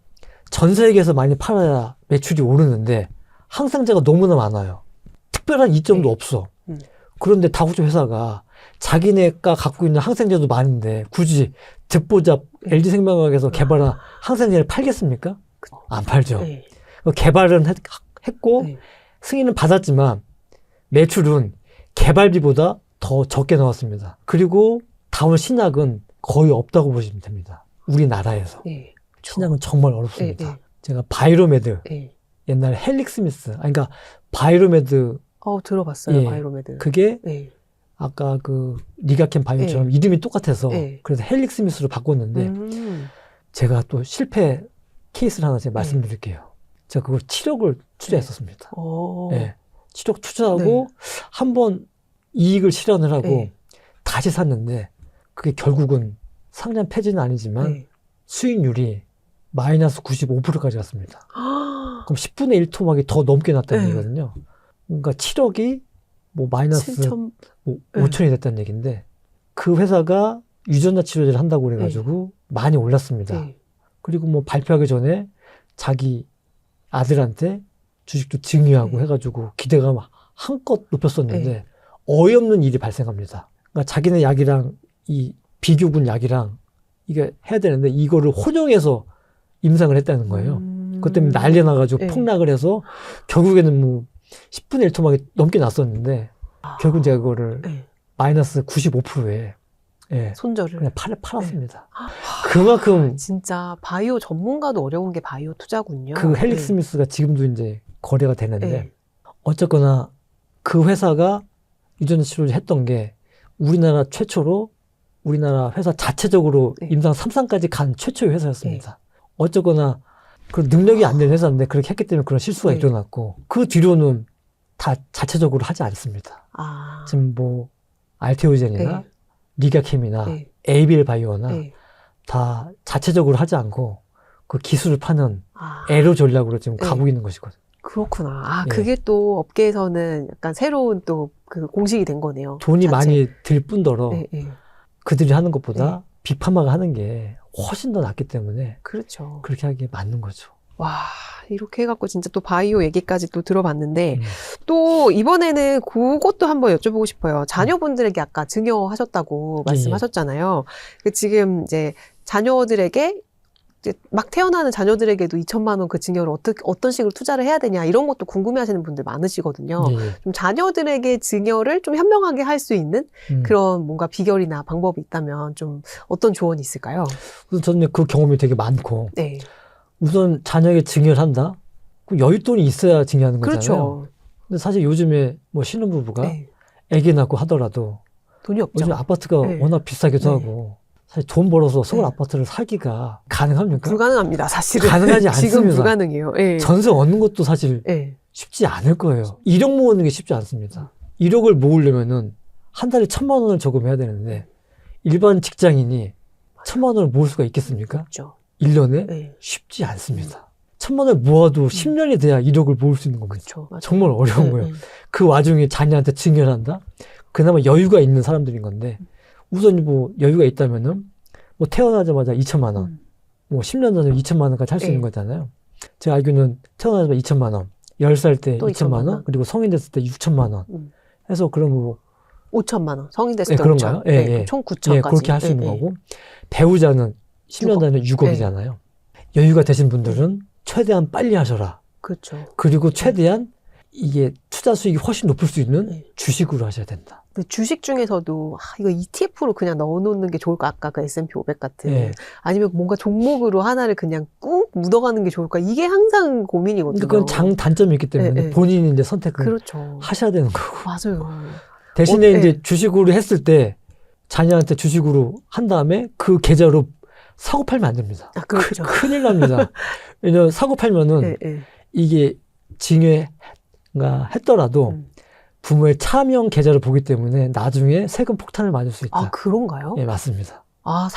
전 세계에서 많이 팔아야 매출이 오르는데 항생제가 너무나 많아요. 특별한 이점도 없어. 그런데 다국적 회사가 자기네가 갖고 있는 항생제도 많은데 굳이 듣보잡 LG생명학에서 개발한 항생제를 팔겠습니까? 안 팔죠. 개발은 했고 승인은 받았지만 매출은 개발비보다 더 적게 나왔습니다. 그리고 다운 신약은 거의 없다고 보시면 됩니다. 우리나라에서. 신약은 정말 어렵습니다. 제가 바이로메드, 옛날에 헬릭스미스, 그러니까 바이로메드. 들어봤어요, 바이로메드. 그게 아까 그 리가켄 바이오처럼 이름이 똑같아서 그래서 헬릭스미스로 바꿨는데 제가 또 실패 케이스를 하나 제가 말씀드릴게요. 제가 그걸 7억을 투자했었습니다. 7억 투자하고 한번 이익을 실현을 하고 다시 샀는데 그게 결국은 상장 폐지는 아니지만 수익률이 마이너스 95%까지 갔습니다. 그럼 10분의 1 토막이 더 넘게 났다는 얘기거든요. 그러니까 7억이 뭐 마이너스 5천이 됐다는 얘기인데 그 회사가 유전자 치료제를 한다고 그래가지고 많이 올랐습니다. 그리고 뭐 발표하기 전에 자기 아들한테 주식도 증여하고 해가지고 기대감 한껏 높였었는데 어이없는 일이 발생합니다. 그러니까 자기네 약이랑 이 비교군 약이랑 이게 해야 되는데 이거를 혼용해서 임상을 했다는 거예요. 그것 때문에 난리 나가지고 폭락을 해서 결국에는 뭐 10분의 1 토막이 넘게 났었는데 결국 제가 그거를 마이너스 95%에 예, 손절을. 그냥 팔았습니다. 그만큼 진짜 바이오 전문가도 어려운 게 바이오 투자군요. 그 헬릭 스미스가 지금도 이제 거래가 되는데 네. 어쨌거나 그 회사가 유전 치료를 했던 게 우리나라 최초로 우리나라 회사 자체적으로 네. 임상 3상까지 간 최초의 회사였습니다. 어쨌거나 그 능력이 안 되는 회사인데 그렇게 했기 때문에 그런 실수가 네. 일어났고 그 뒤로는 다 자체적으로 하지 않습니다. 아. 지금 뭐 알테오젠이나 네. 리가캠이나 네. 에이빌 바이오나 네. 다 자체적으로 하지 않고 그 기술을 파는 아. 에로 전략으로 지금 네. 가고 있는 것이거든요. 그렇구나. 아, 예. 그게 또 업계에서는 약간 새로운 또 그 공식이 된 거네요. 돈이 자체. 많이 들 뿐더러 네, 네. 그들이 하는 것보다 네. 빅파마가 하는 게 훨씬 더 낫기 때문에 그렇죠. 그렇게 하기에 맞는 거죠. 와, 이렇게 해갖고 진짜 또 바이오 얘기까지 또 들어봤는데, 음. 또 이번에는 그것도 한번 여쭤보고 싶어요. 자녀분들에게 아까 증여하셨다고 말씀하셨잖아요. 그 지금 이제 자녀들에게 이제 막 태어나는 자녀들에게도 2천만 원 그 증여를 어떤 식으로 투자를 해야 되냐 이런 것도 궁금해하시는 분들 많으시거든요. 예, 예. 좀 자녀들에게 증여를 좀 현명하게 할 수 있는 그런 뭔가 비결이나 방법이 있다면 좀 어떤 조언이 있을까요? 우선 저는 그 경험이 되게 많고 네, 우선 자녀에게 증여를 한다? 그 여윳돈이 있어야 증여하는 거잖아요. 그렇죠. 근데 사실 요즘에 뭐 신혼부부가 네, 아기 낳고 하더라도 돈이 없죠. 요즘 아파트가 네. 워낙 비싸기도 네. 하고 사실 돈 벌어서 서울 네. 아파트를 사기가 가능합니까? 불가능합니다, 사실은. 가능하지 지금 않습니다. 불가능해요. 예. 전세 얻는 것도 사실 예. 쉽지 않을 거예요. 1억 모으는 게 쉽지 않습니다. 1억을 모으려면은 한 달에 1,000만 원을 저금해야 되는데 일반 직장인이 1,000만 원을 모을 수가 있겠습니까? 그렇죠. 1년에? 예. 쉽지 않습니다. 1,000만 원을 모아도 10년이 돼야 1억을 모을 수 있는 겁니다. 그렇죠. 맞아요. 정말 어려운 예, 거예요. 예. 그 와중에 자녀한테 증여를 한다? 그나마 여유가 있는 사람들인 건데 우선 뭐 여유가 있다면은 뭐 태어나자마자 2천만 원, 뭐 10년 전에 2천만 원까지 할 수 네. 있는 거잖아요. 제가 알기로는 태어나자마자 2천만 원, 10살 때 또 2천만 2천만 원, 원. 그리고 성인 됐을 때 6천만 원 해서 그럼 뭐 5천만 원. 성인 됐을 네, 때 그런가요? 5천. 예, 네, 예. 총 9천까지. 예, 그렇게 할 수 있는 예, 예. 거고 배우자는 10년 6억. 전에 6억이잖아요. 여유가 되신 분들은 최대한 빨리 하셔라. 그렇죠. 그리고 최대한 이게 투자 수익이 훨씬 높을 수 있는 네. 주식으로 하셔야 된다. 근데 주식 중에서도 이거 ETF로 그냥 넣어놓는 게 좋을까? 아까 그 S&P 500 같은. 예. 아니면 뭔가 종목으로 하나를 그냥 꾹 묻어가는 게 좋을까? 이게 항상 고민이거든요. 그건 장단점이 있기 때문에 예, 예. 본인이 이제 선택을 그렇죠. 하셔야 되는 거고. 맞아요. 대신에 예. 이제 주식으로 했을 때 자녀한테 주식으로 한 다음에 그 계좌로 사고 팔면 안 됩니다. 아, 그렇죠. 큰일 납니다. 왜냐면 사고 팔면은 예, 예. 이게 증여가 했더라도 부모의 차명 계좌를 보기 때문에 나중에 세금 폭탄을 맞을 수 있다. 아, 그런가요? 예, 맞습니다. 아,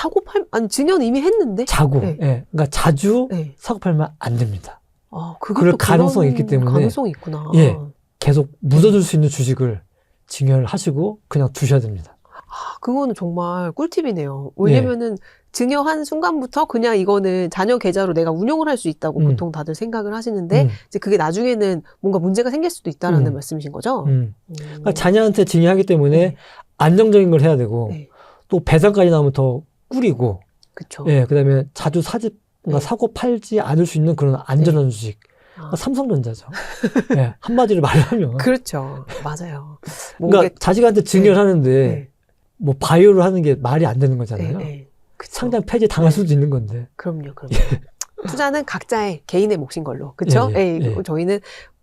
아니, 증여는 이미 했는데? 자고, 네. 예, 그러니까 자주 네. 사고 팔면 안 됩니다. 아, 그럴 가능성이 있기 때문에. 가능성이 있구나. 예. 계속 묻어둘 수 있는 주식을 증여를 하시고 그냥 두셔야 됩니다. 아, 그거는 정말 꿀팁이네요. 왜냐면은 증여한 순간부터 그냥 이거는 자녀 계좌로 내가 운용을 할 수 있다고 보통 다들 생각을 하시는데 이제 그게 나중에는 뭔가 문제가 생길 수도 있다라는 말씀이신 거죠? 그러니까 자녀한테 증여하기 때문에 네. 안정적인 걸 해야 되고 네. 또 배당까지 나오면 더 꿀이고 그쵸. 예, 그다음에 자주 네. 사고 팔지 않을 수 있는 그런 안전한 주식. 아, 삼성전자죠. 예, 한마디로 말하면. 그렇죠. 맞아요. 그러니까 자식한테 증여를 하는데 네. 뭐 바이오를 하는 게 말이 안 되는 거잖아요. 네. 그쵸. 상당 폐지 당할 수도 있는 건데. 그럼요. 투자는 각자의 개인의 몫인 걸로. 그쵸? 예, 예. 저희는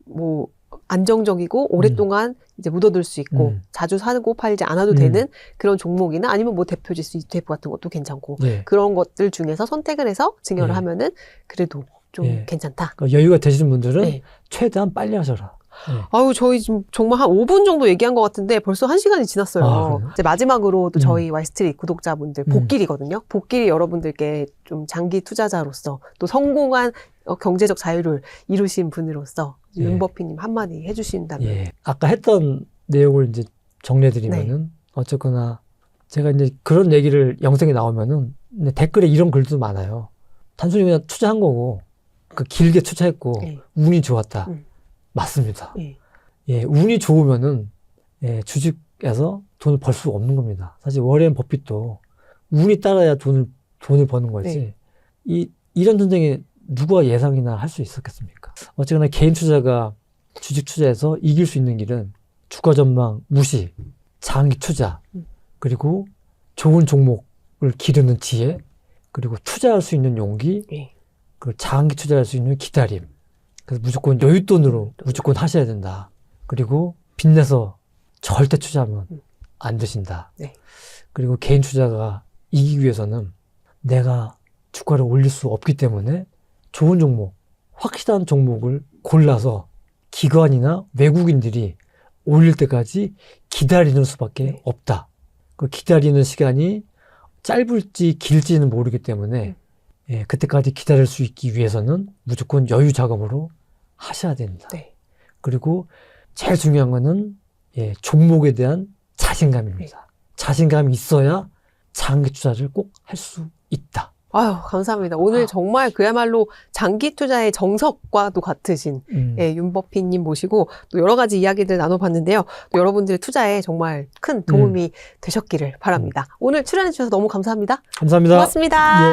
뭐 안정적이고 오랫동안 이제 묻어둘 수 있고 자주 사고 팔지 않아도 되는 그런 종목이나 아니면 뭐 대표지수 ETF 같은 것도 괜찮고 예. 그런 것들 중에서 선택을 해서 증여를 예. 하면은 그래도 좀 예. 괜찮다. 그러니까 여유가 되시는 분들은 네. 최대한 빨리 하셔라. 예. 아유, 저희 지금 정말 한 5분 정도 얘기한 것 같은데 벌써 1시간이 지났어요. 아, 그래요? 이제 마지막으로 또 저희 와이스트리트 구독자분들 복길이거든요. 복길이 여러분들께 좀 장기 투자자로서 또 성공한 경제적 자유를 이루신 분으로서 예. 윤버피님 한마디 해주신다면. 예. 아까 했던 내용을 이제 정리해드리면은 어쨌거나 제가 이제 그런 얘기를 영상에 나오면은 댓글에 이런 글도 많아요. 단순히 그냥 투자한 거고 그 길게 투자했고 네. 운이 좋았다. 맞습니다. 네. 예, 운이 좋으면은 예, 주식에서 돈을 벌 수 없는 겁니다. 사실 워렌 버핏도 운이 따라야 돈을 버는 거지. 네. 이런 전쟁에 누가 예상이나 할 수 있었겠습니까? 어쨌거나 개인 투자가 주식 투자에서 이길 수 있는 길은 주가 전망 무시, 장기 투자, 그리고 좋은 종목을 기르는 지혜, 그리고 투자할 수 있는 용기, 네. 그 장기 투자할 수 있는 기다림. 그래서 무조건 여윳돈으로 무조건 하셔야 된다. 그리고 빚내서 절대 투자하면 안 되신다. 네. 그리고 개인 투자가 이기기 위해서는 내가 주가를 올릴 수 없기 때문에 좋은 종목, 확실한 종목을 골라서 기관이나 외국인들이 올릴 때까지 기다리는 수밖에 네. 없다. 그 기다리는 시간이 짧을지 길지는 모르기 때문에 예, 그때까지 기다릴 수 있기 위해서는 무조건 여유 자금으로 하셔야 된다. 네. 그리고 제일 중요한 거는 예, 종목에 대한 자신감입니다. 자신감이 있어야 장기 투자를 꼭 할 수 있다. 아유, 감사합니다. 오늘 정말 그야말로 장기 투자의 정석과도 같으신 예, 윤버피님 모시고 또 여러 가지 이야기들 나눠봤는데요. 또 여러분들의 투자에 정말 큰 도움이 되셨기를 바랍니다. 오늘 출연해 주셔서 너무 감사합니다. 감사합니다. 고맙습니다. 예.